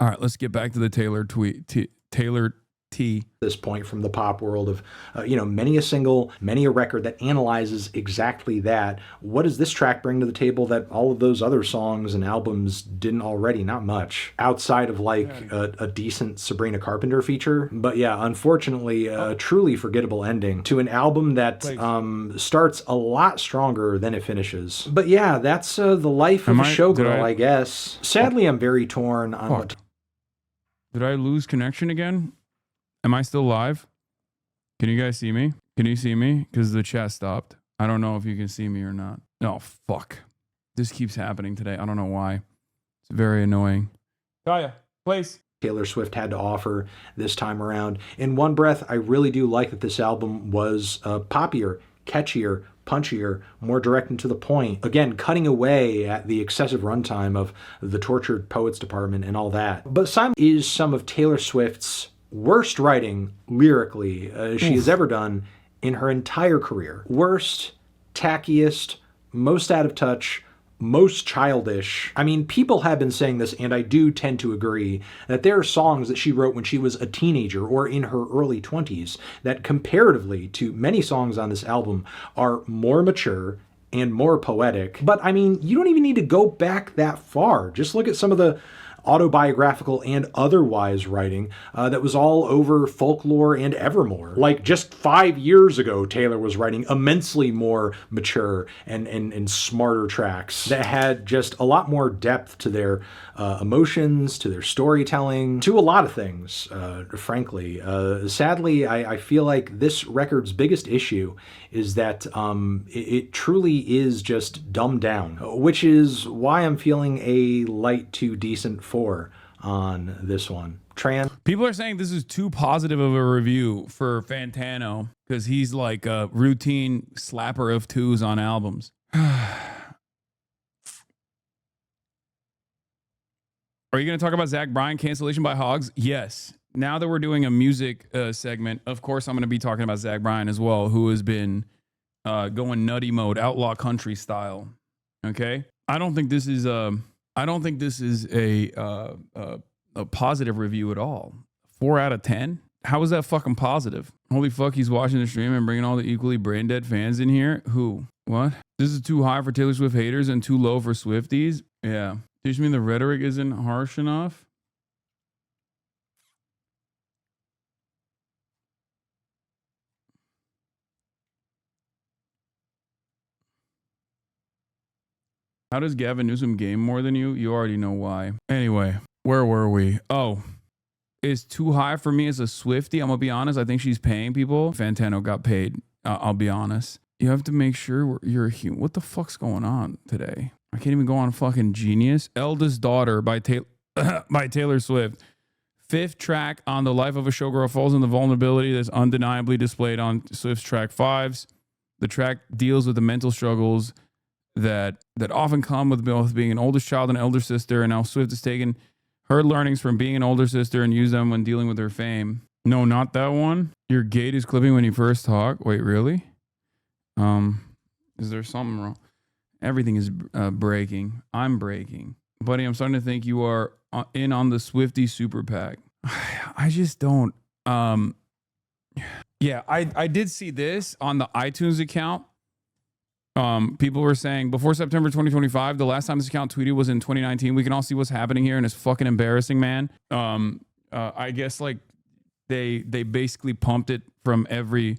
All right, let's get back to the Taylor tweet. Taylor T. This point from the pop world of, many a single, many a record that analyzes exactly that. What does this track bring to the table that all of those other songs and albums didn't already? Not much, outside of a decent Sabrina Carpenter feature. But yeah, unfortunately, a truly forgettable ending to an album that starts a lot stronger than it finishes. But yeah, that's the life of a showgirl, I guess. Sadly, I'm very torn on what. Did I lose connection again? Am I still live? Can you guys see me? Can you see me? Because the chat stopped. I don't know if you can see me or not. Oh, fuck. This keeps happening today. I don't know why. It's very annoying. Kaya, please. Taylor Swift had to offer this time around. In one breath, I really do like that this album was poppier, catchier, punchier, more direct and to the point. Again, cutting away at the excessive runtime of the Tortured Poets Department and all that. But Simon is some of Taylor Swift's worst writing lyrically she has ever done in her entire career. Worst, tackiest, most out of touch, most childish. I mean, people have been saying this, and I do tend to agree, that there are songs that she wrote when she was a teenager or in her early 20s that comparatively to many songs on this album are more mature and more poetic. But I mean, you don't even need to go back that far. Just look at some of the autobiographical and otherwise writing that was all over folklore and evermore. Like just 5 years ago, Taylor was writing immensely more mature and smarter tracks that had just a lot more depth to their emotions, to their storytelling, to a lot of things, frankly. Sadly, I feel like this record's biggest issue is that it truly is just dumbed down, which is why I'm feeling a light to decent 4 on this one. Tran? People are saying this is too positive of a review for Fantano because he's like a routine slapper of 2s on albums. Are you going to talk about Zach Bryan cancellation by Hogs? Yes. Now that we're doing a music segment, of course I'm going to be talking about Zach Bryan as well, who has been going nutty mode, outlaw country style. Okay? I don't think this is a positive review at all. 4 out of 10? How is that fucking positive? Holy fuck, he's watching the stream and bringing all the equally brain dead fans in here. Who? What? This is too high for Taylor Swift haters and too low for Swifties? Yeah. Teach me the rhetoric isn't harsh enough. How does Gavin Newsom game more than you? You already know why. Anyway, where were we? Oh, it's too high for me as a Swiftie. I'm going to be honest. I think she's paying people. Fantano got paid. I'll be honest. You have to make sure you're a human. What the fuck's going on today? I can't even go on fucking Genius. Eldest Daughter by Taylor Swift. 5th track on The Life of a Showgirl falls in the vulnerability that's undeniably displayed on Swift's track 5s. The track deals with the mental struggles that often come with both being an oldest child and elder sister, and now Swift has taken her learnings from being an older sister and used them when dealing with her fame. No, not that one. Your gate is clipping when you first talk. Wait, really? Is there something wrong? Everything is breaking. I'm breaking. Buddy, I'm starting to think you are in on the Swiftie super PAC. I just don't. Yeah, I did see this on the iTunes account. People were saying before September 2025, the last time this account tweeted was in 2019. We can all see what's happening here, and it's fucking embarrassing, man. I guess like they basically pumped it from every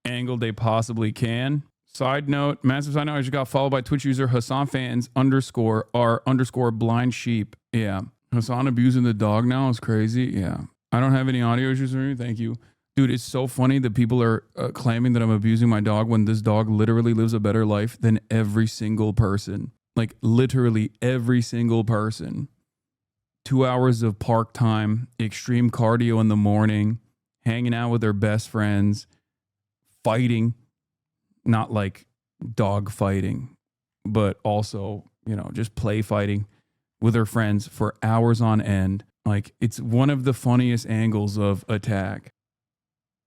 angle they possibly can. Side note, massive side note, I just got followed by Twitch user Hasan _ blind sheep. Yeah. Hasan abusing the dog now is crazy. Yeah. I don't have any audio issues or anything. Thank you. Dude, it's so funny that people are claiming that I'm abusing my dog when this dog literally lives a better life than every single person. Like literally every single person. 2 hours of park time, extreme cardio in the morning, hanging out with their best friends, fighting. Not like dog fighting, but also, just play fighting. with her friends for hours on end. Like, it's one of the funniest angles of Attack.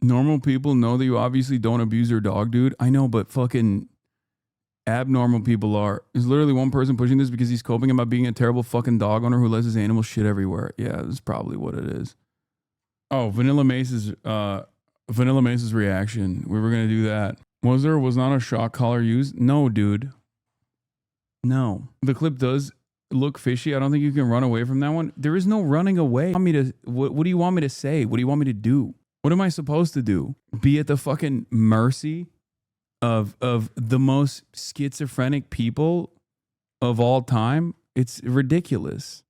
Normal people know that you obviously don't abuse your dog, dude. I know, but fucking abnormal people are. There's literally one person pushing this because he's coping about being a terrible fucking dog owner who lets his animals shit everywhere. Yeah, that's probably what it is. Oh, Vanilla Mace's reaction. We were gonna do that. Was not a shock collar used? No, dude. No. The clip does look fishy. I don't think you can run away from that one. There is no running away. What do you want me to say? What do you want me to do? What am I supposed to do? Be at the fucking mercy of the most schizophrenic people of all time? It's ridiculous.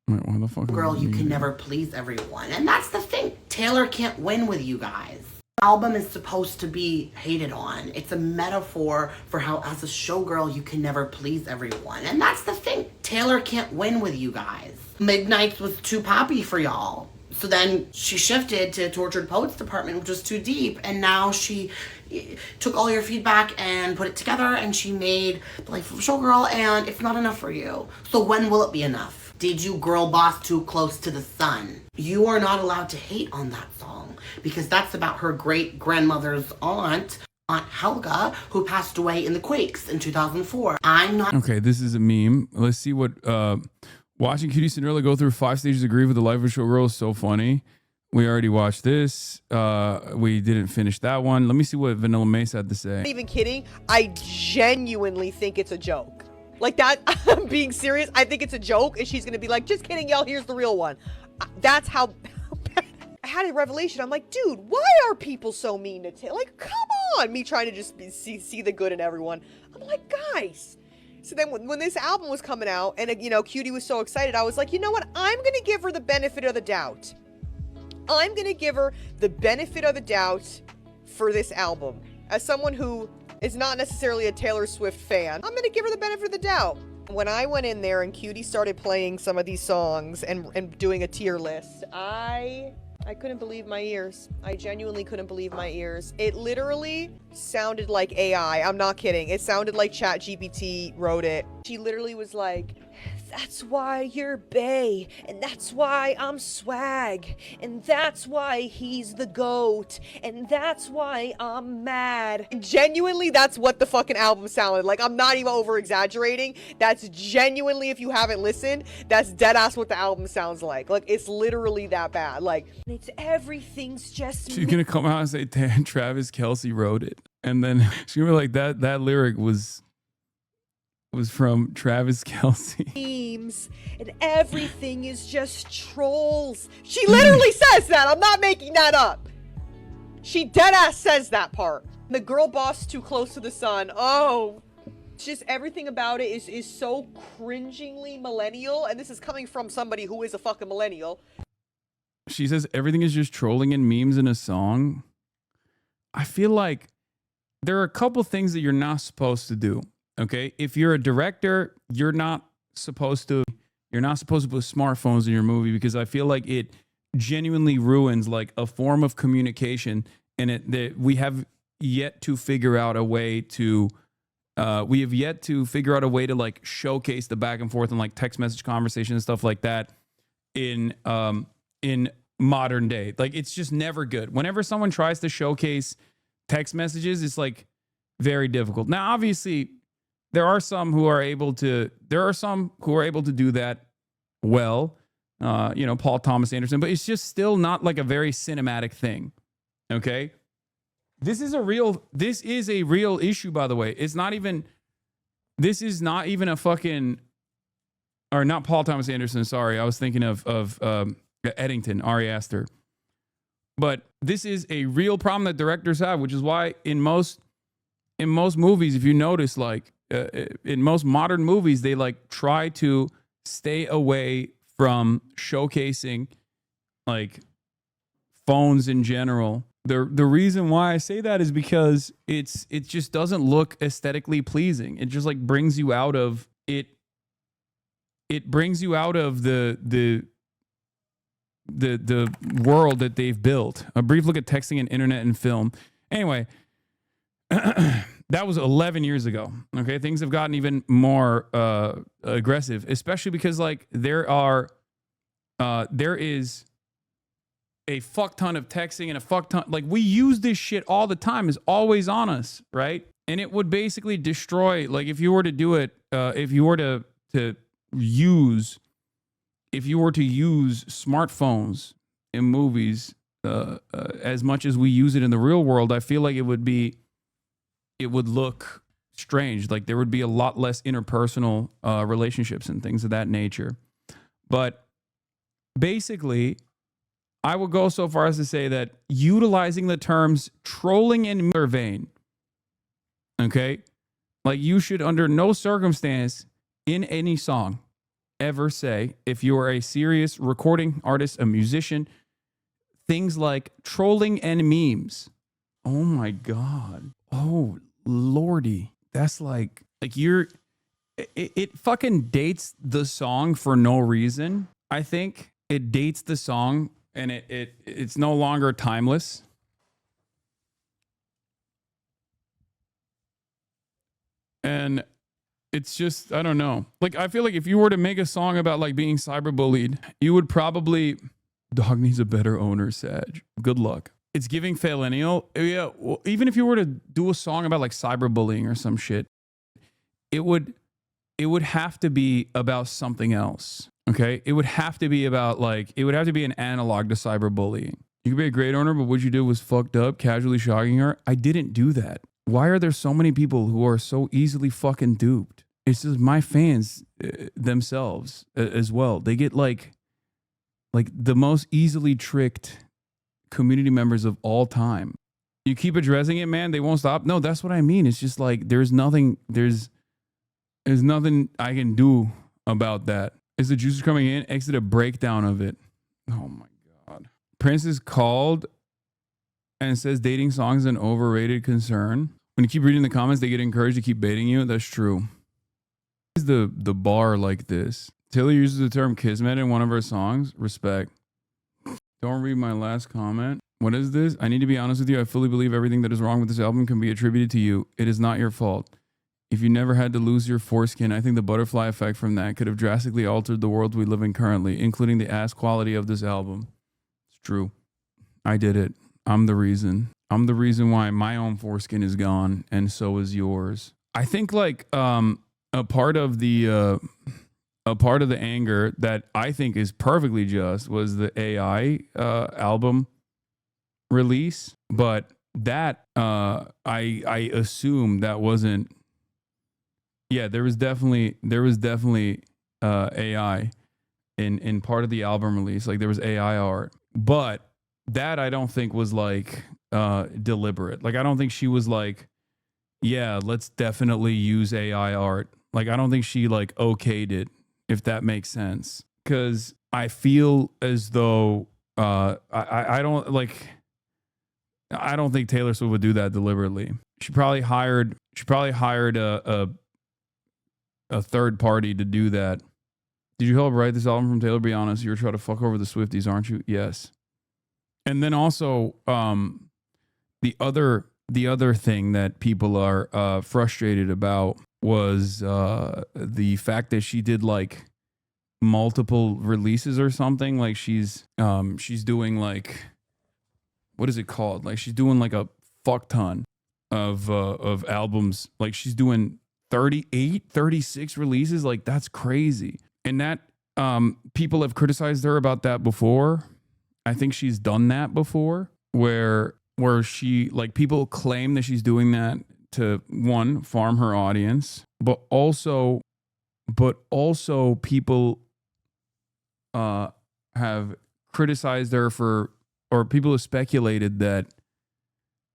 Wait, why the fuck? Girl, you can never please everyone. And that's the thing. Taylor can't win with you guys. The album is supposed to be hated on. It's a metaphor for how, as a showgirl, you can never please everyone. And that's the thing. Taylor can't win with you guys. Midnights was too poppy for y'all. So then she shifted to Tortured Poets Department, which was too deep. And now she took all your feedback and put it together, and she made The Life of a Showgirl, and it's not enough for you. So when will it be enough? Did you girl boss too close to the sun? You are not allowed to hate on that song because that's about her great grandmother's aunt Helga, who passed away in the quakes in 2004. I'm not. Okay, this is a meme. Let's see what watching Cutie Cinderella go through 5 stages of grief with The Life of a Showgirl is so funny. We already watched this. We didn't finish that one. Let me see what Vanilla Mace had to say. Not even kidding. I genuinely think it's a joke. Like that, I'm being serious. I think it's a joke, and she's gonna be like, just kidding, y'all, here's the real one. That's how bad. I had a revelation. I'm like, dude, why are people so mean to Taylor? Like, come on. Me trying to just see the good in everyone. I'm like, guys. So then when this album was coming out, and, you know, Cutie was so excited, I was like, you know what? I'm gonna give her the benefit of the doubt. I'm gonna give her the benefit of the doubt for this album. As someone who is not necessarily a Taylor Swift fan, I'm gonna give her the benefit of the doubt. When I went in there and Cutie started playing some of these songs and doing a tier list, I couldn't believe my ears. I genuinely couldn't believe my ears. It literally sounded like AI. I'm not kidding. It sounded like ChatGPT wrote it. She literally was like, that's why you're bae, and that's why I'm swag, and that's why he's the GOAT, and that's why I'm mad. And genuinely, that's what the fucking album sounded like. I'm not even over exaggerating. That's genuinely, if you haven't listened, that's dead ass what the album sounds like. Like, it's literally that bad. Like, it's everything's just. She's gonna come out and say Travis Kelce wrote it, and then she's gonna be like, that lyric was from Travis Kelce. Memes and everything is just trolls. She literally says that. I'm not making that up. She deadass says that part. The girl boss too close to the sun. Oh, it's just everything about it is so cringingly millennial, and this is coming from somebody who is a fucking millennial. She says everything is just trolling and memes in a song. I feel like there are a couple things that you're not supposed to do. Okay, if you're a director, you're not supposed to put smartphones in your movie, because I feel like it genuinely ruins like a form of communication, and we have yet to figure out a way to like showcase the back and forth and like text message conversation and stuff like that in modern day. Like, it's just never good. Whenever someone tries to showcase text messages, it's like very difficult. Now, obviously, there are some who are able to do that well, Paul Thomas Anderson, but it's just still not like a very cinematic thing. Okay. This is a real issue, by the way. This is not even a fucking, or not Paul Thomas Anderson. Sorry. I was thinking of Eddington, Ari Aster, but this is a real problem that directors have, which is why in most movies, if you notice, like, in most modern movies, they like try to stay away from showcasing like phones in general. The reason why I say that is because it just doesn't look aesthetically pleasing. It just like brings you out of it. It brings you out of the world that they've built. A brief look at texting and internet and film. Anyway. That was 11 years ago. Okay, things have gotten even more aggressive, especially because like there is a fuck ton of texting and a fuck ton, like we use this shit all the time, is always on us, right? And it would basically destroy, like if you were to do it, if you were to use smartphones in movies as much as we use it in the real world, I feel like it would look strange. Like there would be a lot less interpersonal relationships and things of that nature. But basically, I would go so far as to say that utilizing the terms trolling and Miller vein, okay, like you should under no circumstance in any song ever say, if you are a serious recording artist, a musician, things like trolling and memes. Oh my God. Oh Lordy. That's like it fucking dates the song for no reason. I think it dates the song and it's no longer timeless. And it's just, I don't know. Like, I feel like if you were to make a song about like being cyberbullied, you would probably, dog needs a better owner, Sag. Good luck. It's giving millennial. Yeah. Well, even if you were to do a song about like cyberbullying or some shit, it would have to be about something else. Okay. It would have to be about like, it would have to be an analog to cyberbullying. You could be a great owner, but what you did was fucked up, casually shocking her. I didn't do that. Why are there so many people who are so easily fucking duped? It's just my fans themselves as well. They get like the most easily tricked community members of all time. You keep addressing it, man, they won't stop. No, that's what I mean. It's just like there's nothing I can do about that. Is the juices coming in? Exit a breakdown of it. Oh my God. Prince is called and says dating songs is an overrated concern. When you keep reading the comments, they get encouraged to keep baiting you. That's true. Is the bar like this? Taylor uses the term kismet in one of her songs. Respect. Don't read my last comment. What is this? I need to be honest with you. I fully believe everything that is wrong with this album can be attributed to you. It is not your fault. If you never had to lose your foreskin, I think the butterfly effect from that could have drastically altered the world we live in currently, including the ass quality of this album. It's true. I did it. I'm the reason. I'm the reason why my own foreskin is gone, and so is yours. I think like a part of the anger that I think is perfectly just was the AI album release, but that I assume that wasn't. Yeah, there was definitely AI in part of the album release. Like there was AI art, but that I don't think was like deliberate. Like I don't think she was like, yeah, let's definitely use AI art. Like I don't think she like okayed it, if that makes sense. Because I feel as though I don't think Taylor Swift would do that deliberately. She probably hired a third party to do that. Did you help write this album from Taylor? Be honest, you're trying to fuck over the Swifties, aren't you? Yes. And then also, the other thing that people are frustrated about was the fact that she did like multiple releases or something. Like she's doing like, what is it called? Like she's doing like a fuck ton of albums. Like she's doing 38, 36 releases. Like that's crazy. And that people have criticized her about that before. I think she's done that before where she like people claim that she's doing that to one, farm her audience, but also people have criticized her for, or people have speculated that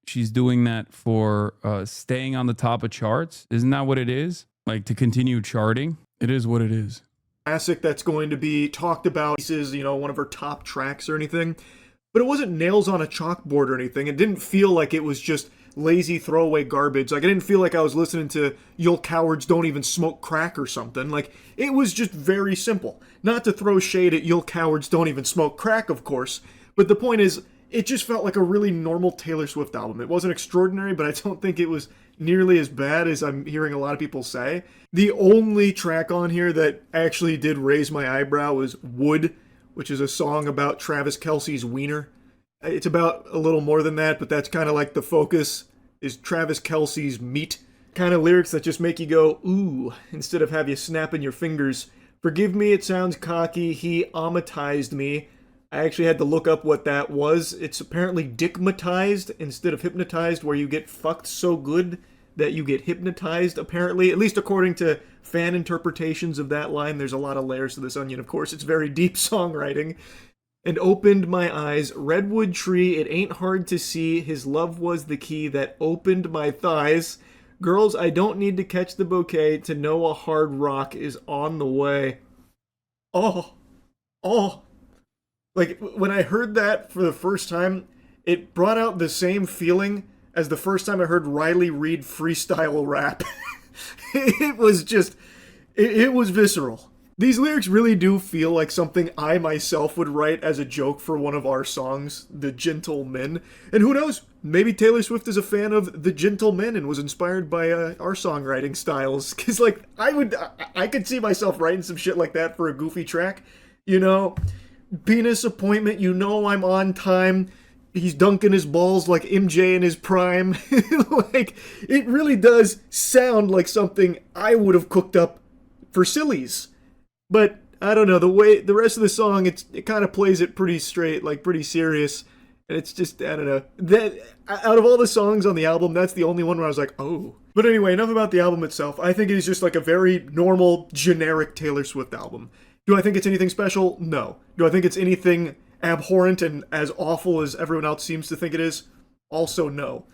she's doing that for staying on the top of charts. Isn't that what it is? Like to continue charting? It is what it is. Classic that's going to be talked about. This is, one of her top tracks or anything. But it wasn't nails on a chalkboard or anything. It didn't feel like it was just lazy throwaway garbage. Like I didn't feel like I was listening to "You'll Cowards Don't Even Smoke Crack" or something. Like it was just very simple. Not to throw shade at "You'll Cowards Don't Even Smoke Crack," of course. But the point is, it just felt like a really normal Taylor Swift album. It wasn't extraordinary, but I don't think it was nearly as bad as I'm hearing a lot of people say. The only track on here that actually did raise my eyebrow was Wood, which is a song about Travis Kelce's wiener. It's about a little more than that, but that's kind of like the focus is Travis Kelce's meat. Kind of lyrics that just make you go, ooh, instead of have you snapping your fingers. Forgive me, it sounds cocky, he amatized me. I actually had to look up what that was. It's apparently dickmatized instead of hypnotized, where you get fucked so good that you get hypnotized, apparently. At least according to fan interpretations of that line. There's a lot of layers to this onion, of course. It's very deep songwriting. And opened my eyes, redwood tree, it ain't hard to see, his love was the key that opened my thighs. Girls, I don't need to catch the bouquet to know a hard rock is on the way. Oh. Like, when I heard that for the first time, it brought out the same feeling as the first time I heard Riley Reid freestyle rap. It was just, it was visceral. These lyrics really do feel like something I myself would write as a joke for one of our songs, The Gentle Men. And who knows, maybe Taylor Swift is a fan of The Gentle Men and was inspired by our songwriting styles. Because, like, I could see myself writing some shit like that for a goofy track. You know, penis appointment, you know I'm on time. He's dunking his balls like MJ in his prime. Like, it really does sound like something I would have cooked up for sillies. But, I don't know, the way, the rest of the song, it kind of plays it pretty straight, like pretty serious. And it's just, I don't know. That, out of all the songs on the album, that's the only one where I was like, oh. But anyway, enough about the album itself. I think it is just like a very normal, generic Taylor Swift album. Do I think it's anything special? No. Do I think it's anything abhorrent and as awful as everyone else seems to think it is? Also no.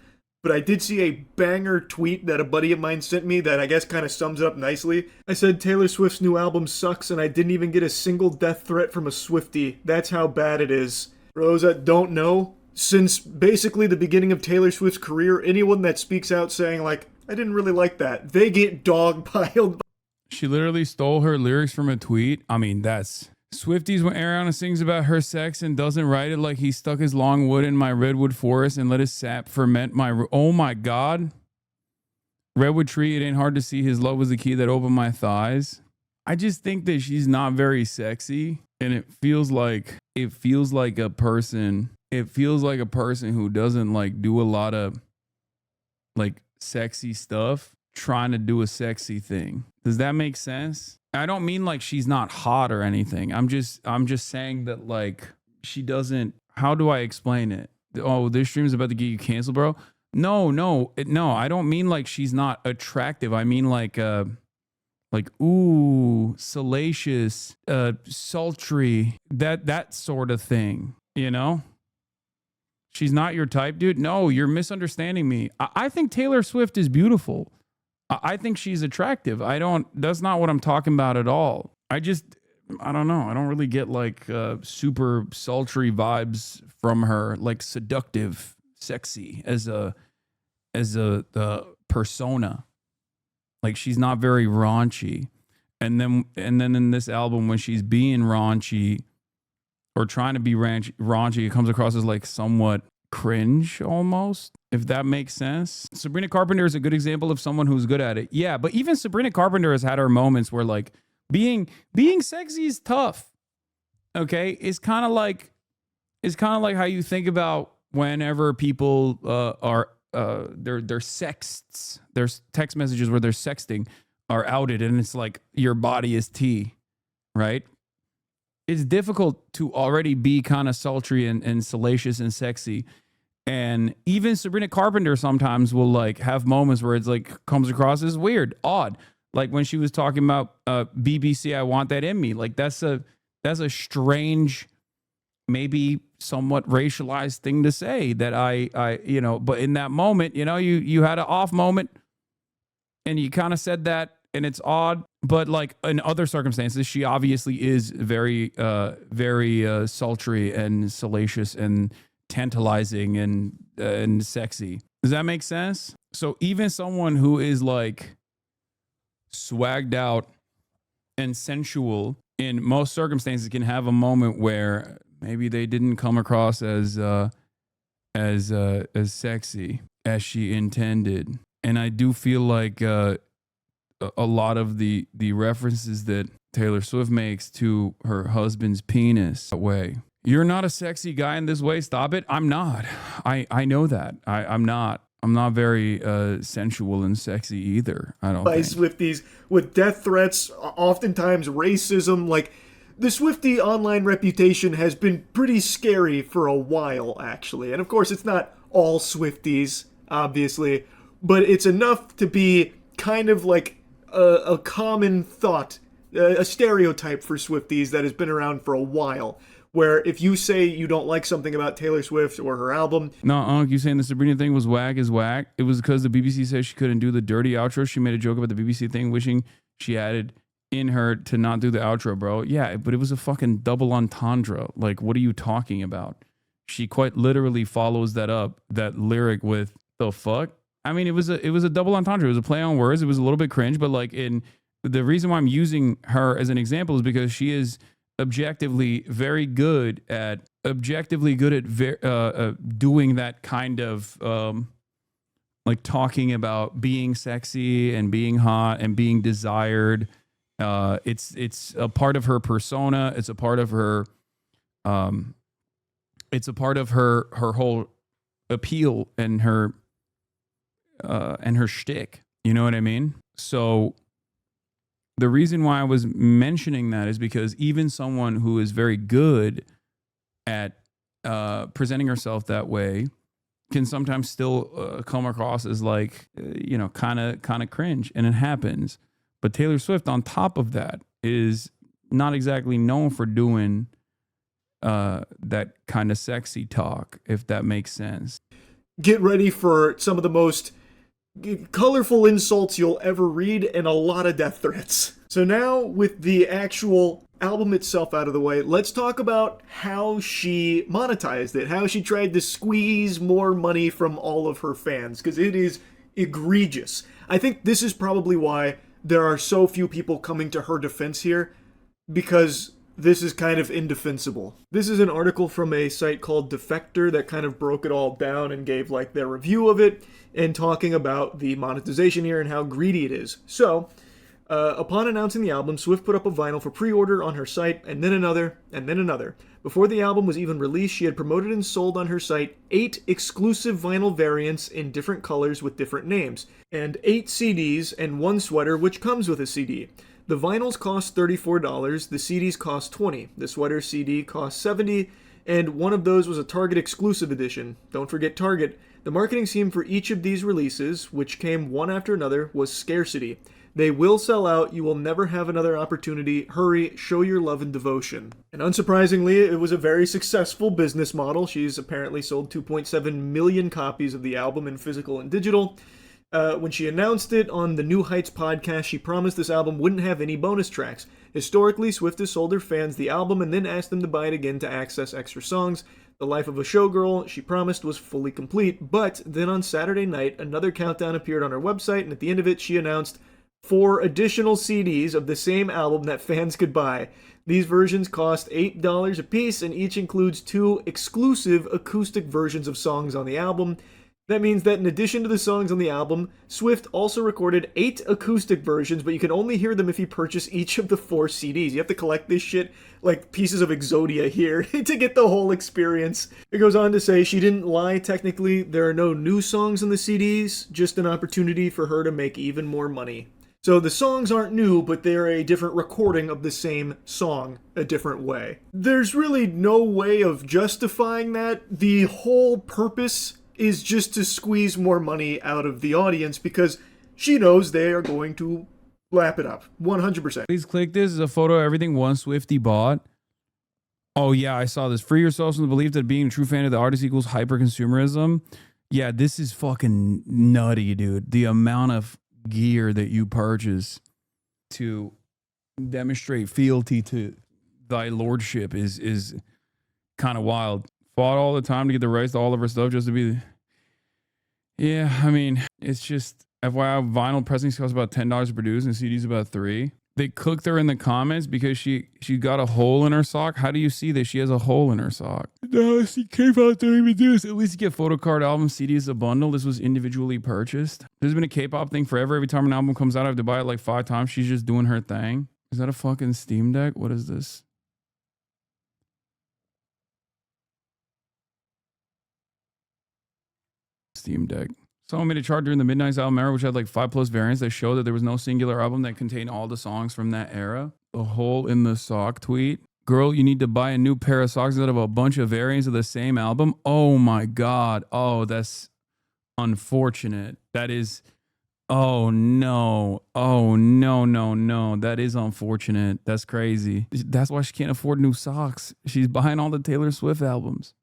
But I did see a banger tweet that a buddy of mine sent me that I guess kind of sums it up nicely. I said, Taylor Swift's new album sucks and I didn't even get a single death threat from a Swiftie. That's how bad it is. For those that don't know, since basically the beginning of Taylor Swift's career, anyone that speaks out saying like, I didn't really like that, they get dogpiled. She literally stole her lyrics from a tweet. I mean, that's... Swifties, when Ariana sings about her sex and doesn't write it like he stuck his long wood in my redwood forest and let his sap ferment my... Oh my God. Redwood tree, it ain't hard to see his love was the key that opened my thighs. I just think that she's not very sexy. And it feels like a person who doesn't like do a lot of like sexy stuff trying to do a sexy thing. Does that make sense? I don't mean like she's not hot or anything. I'm just saying that like she doesn't. How do I explain it? Oh, this stream's about to get you canceled, bro. No. I don't mean like she's not attractive. I mean like ooh, salacious, sultry, that sort of thing. You know? She's not your type, dude. No, you're misunderstanding me. I think Taylor Swift is beautiful. I think she's attractive. That's not what I'm talking about at all. I don't know. I don't really get like super sultry vibes from her, like seductive, sexy as a persona. Like she's not very raunchy. And then in this album, when she's being raunchy or trying to be raunchy, it comes across as like somewhat cringe almost, if that makes sense. Sabrina Carpenter is a good example of someone who's good at it. Yeah, but even Sabrina Carpenter has had her moments where like being sexy is tough. Okay? It's kind of like how you think about whenever people their sexts, there's text messages where they're sexting are outed and it's like your body is tea, right? It's difficult to already be kind of sultry and salacious and sexy. And even Sabrina Carpenter sometimes will like have moments where it's like comes across as weird, odd. Like when she was talking about BBC, I want that in me. Like that's a strange, maybe somewhat racialized thing to say that I you know, but in that moment, you know, you had an off moment and you kind of said that and it's odd. But like in other circumstances, she obviously is very sultry and salacious and tantalizing and sexy. Does that make sense? So even someone who is like swagged out and sensual in most circumstances can have a moment where maybe they didn't come across as sexy as she intended. And I do feel like a lot of the references that Taylor Swift makes to her husband's penis that way. You're not a sexy guy in this way. Stop it. I'm not. I know that. I'm not. I'm not very sensual and sexy either. I don't By think. Swifties with death threats, oftentimes racism. Like, the Swiftie online reputation has been pretty scary for a while, actually. And of course, it's not all Swifties, obviously, but it's enough to be kind of like a common thought, a stereotype for Swifties that has been around for a while. Where if you say you don't like something about Taylor Swift or her album... No, you saying the Sabrina thing was whack is whack. It was because the BBC said she couldn't do the dirty outro. She made a joke about the BBC thing, wishing she added in her to not do the outro, bro. Yeah, but it was a fucking double entendre. Like, what are you talking about? She quite literally follows that up, that lyric with the fuck. I mean, it was a double entendre. It was a play on words. It was a little bit cringe, but like the reason why I'm using her as an example is because she is objectively very good at doing that kind of like talking about being sexy and being hot and being desired. It's a part of her persona. It's a part of her her whole appeal and her shtick. You know what I mean? So the reason why I was mentioning that is because even someone who is very good at presenting herself that way can sometimes still come across as like, kind of cringe, and it happens. But Taylor Swift, on top of that, is not exactly known for doing that kind of sexy talk, if that makes sense. Get ready for some of the most colorful insults you'll ever read and a lot of death threats. So now, with the actual album itself out of the way, let's talk about how she monetized it, how she tried to squeeze more money from all of her fans, because it is egregious. I think this is probably why there are so few people coming to her defense here, because this is kind of indefensible. This is an article from a site called Defector that kind of broke it all down and gave like their review of it and talking about the monetization here and how greedy it is. So, upon announcing the album, Swift put up a vinyl for pre-order on her site, and then another, and then another. Before the album was even released, she had promoted and sold on her site 8 exclusive vinyl variants in different colors with different names, and 8 CDs and 1 sweater which comes with a CD. The vinyls cost $34, the CDs cost $20, the sweater CD cost $70, and one of those was a Target exclusive edition. Don't forget Target. The marketing scheme for each of these releases, which came one after another, was scarcity. They will sell out, you will never have another opportunity, hurry, show your love and devotion. And unsurprisingly, it was a very successful business model. She's apparently sold 2.7 million copies of the album in physical and digital. When she announced it on the New Heights podcast, she promised this album wouldn't have any bonus tracks. Historically, Swift has sold her fans the album and then asked them to buy it again to access extra songs. The Life of a Showgirl, she promised, was fully complete, but then on Saturday night, another countdown appeared on her website, and at the end of it, she announced 4 additional CDs of the same album that fans could buy. These versions cost $8 a piece, and each includes 2 exclusive acoustic versions of songs on the album. That means that in addition to the songs on the album, Swift also recorded 8 acoustic versions, but you can only hear them if you purchase each of the 4 CDs. You have to collect this shit like pieces of Exodia here to get the whole experience. It goes on to say she didn't lie technically. There are no new songs on the CDs, just an opportunity for her to make even more money. So the songs aren't new, but they're a different recording of the same song a different way. There's really no way of justifying that. The whole purpose is just to squeeze more money out of the audience because she knows they are going to lap it up 100%. Please click this. Is a photo of everything one Swiftie bought. Oh yeah, I saw this. Free yourselves from the belief that being a true fan of the artist equals hyper consumerism. Yeah, this is fucking nutty, dude. The amount of gear that you purchase to demonstrate fealty to thy lordship is kind of wild. Fought all the time to get the rights to all of her stuff just to be. Yeah, I mean, it's just FYI, vinyl pressings cost about $10 to produce and CDs about $3. they cooked her in the comments because she got a hole in her sock. How do you see this? She has a hole in her sock. No, see, K-pop don't even do this. At least you get photo card album CD as a bundle. This was individually purchased. There's been a K-pop thing forever. Every time an album comes out, I have to buy it like 5 times. She's just doing her thing. Is that a fucking Steam Deck? What is this? Steam Deck. Someone made a chart during the Midnight's album era, which had like 5+ variants that showed that there was no singular album that contained all the songs from that era. The hole in the sock tweet. Girl, you need to buy a new pair of socks instead of a bunch of variants of the same album. Oh my God. Oh, that's unfortunate. That is, oh no. Oh no, no, no. That is unfortunate. That's crazy. That's why she can't afford new socks. She's buying all the Taylor Swift albums.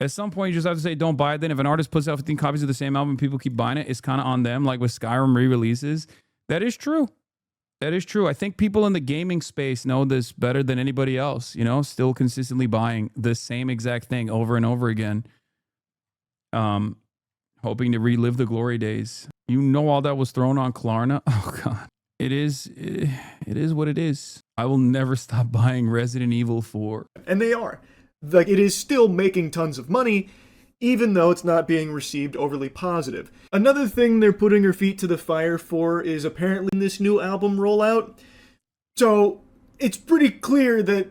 At some point, you just have to say, don't buy it. Then if an artist puts out 15 copies of the same album, people keep buying it, it's kind of on them. Like with Skyrim re-releases. That is true. That is true. I think people in the gaming space know this better than anybody else, you know, still consistently buying the same exact thing over and over again. Hoping to relive the glory days. You know, all that was thrown on Klarna. Oh God. It is what it is. I will never stop buying Resident Evil 4. And they are. Like, it is still making tons of money, even though it's not being received overly positive. Another thing they're putting her feet to the fire for is apparently this new album rollout. So, it's pretty clear that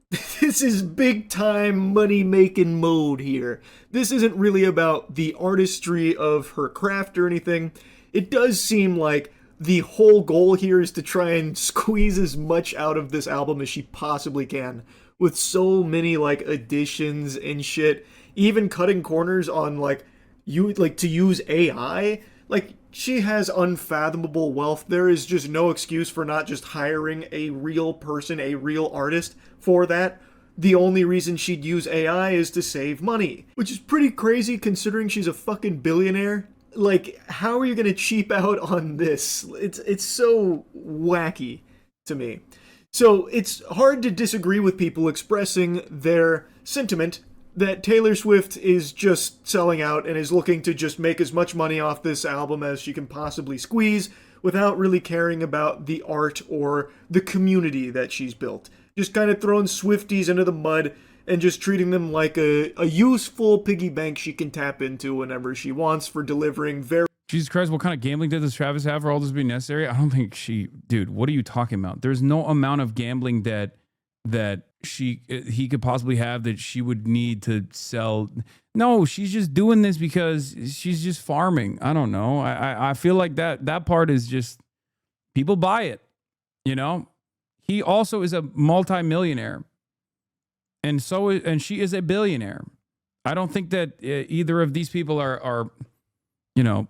this is big time money making mode here. This isn't really about the artistry of her craft or anything. It does seem like the whole goal here is to try and squeeze as much out of this album as she possibly can. With so many like additions and shit, even cutting corners on to use AI. Like, she has unfathomable wealth. There is just no excuse for not just hiring a real person, a real artist for that. The only reason she'd use AI is to save money, which is pretty crazy considering she's a fucking billionaire. Like, how are you gonna cheap out on this? It's so wacky to me. So it's hard to disagree with people expressing their sentiment that Taylor Swift is just selling out and is looking to just make as much money off this album as she can possibly squeeze without really caring about the art or the community that she's built. Just kind of throwing Swifties into the mud and just treating them like a useful piggy bank she can tap into whenever she wants for delivering very... Jesus Christ, what kind of gambling debt does Travis have for all this being necessary? I don't think dude, what are you talking about? There's no amount of gambling debt that he could possibly have that she would need to sell. No, she's just doing this because she's just farming. I don't know. I feel like that part is just, people buy it, you know? He also is a multimillionaire. And she is a billionaire. I don't think that either of these people are you know,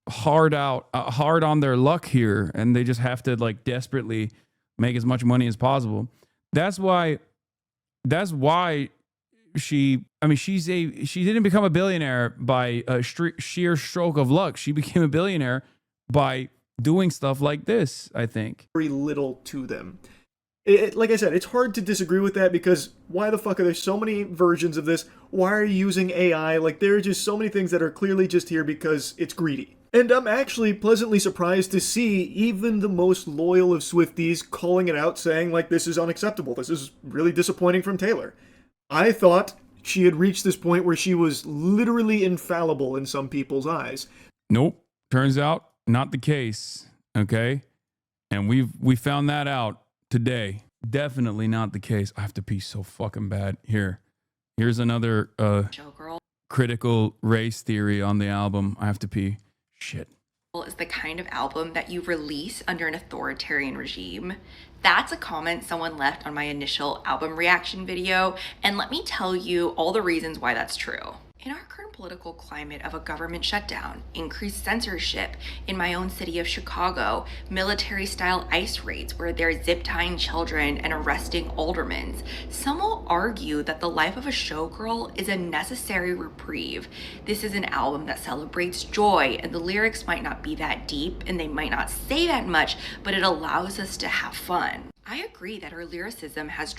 hard on their luck here, and they just have to like desperately make as much money as possible. That's why she didn't become a billionaire by a sheer stroke of luck. She became a billionaire by doing stuff like this, I think. Very little to them. Like I said, it's hard to disagree with that because why the fuck are there so many versions of this? Why are you using AI? Like, there are just so many things that are clearly just here because it's greedy. And I'm actually pleasantly surprised to see even the most loyal of Swifties calling it out, saying, like, this is unacceptable. This is really disappointing from Taylor. I thought she had reached this point where she was literally infallible in some people's eyes. Nope. Turns out, not the case. Okay? And we found that out today. Definitely not the case. I have to pee so fucking bad. Here's another critical race theory on the album. I have to pee. Shit. Is the kind of album that you release under an authoritarian regime. That's a comment someone left on my initial album reaction video, and let me tell you all the reasons why that's true. In our current political climate of a government shutdown, increased censorship in my own city of Chicago, military-style ICE raids where they're zip-tying children and arresting aldermen, some will argue that the life of a showgirl is a necessary reprieve. This is an album that celebrates joy, and the lyrics might not be that deep, and they might not say that much, but it allows us to have fun. I agree that her lyricism has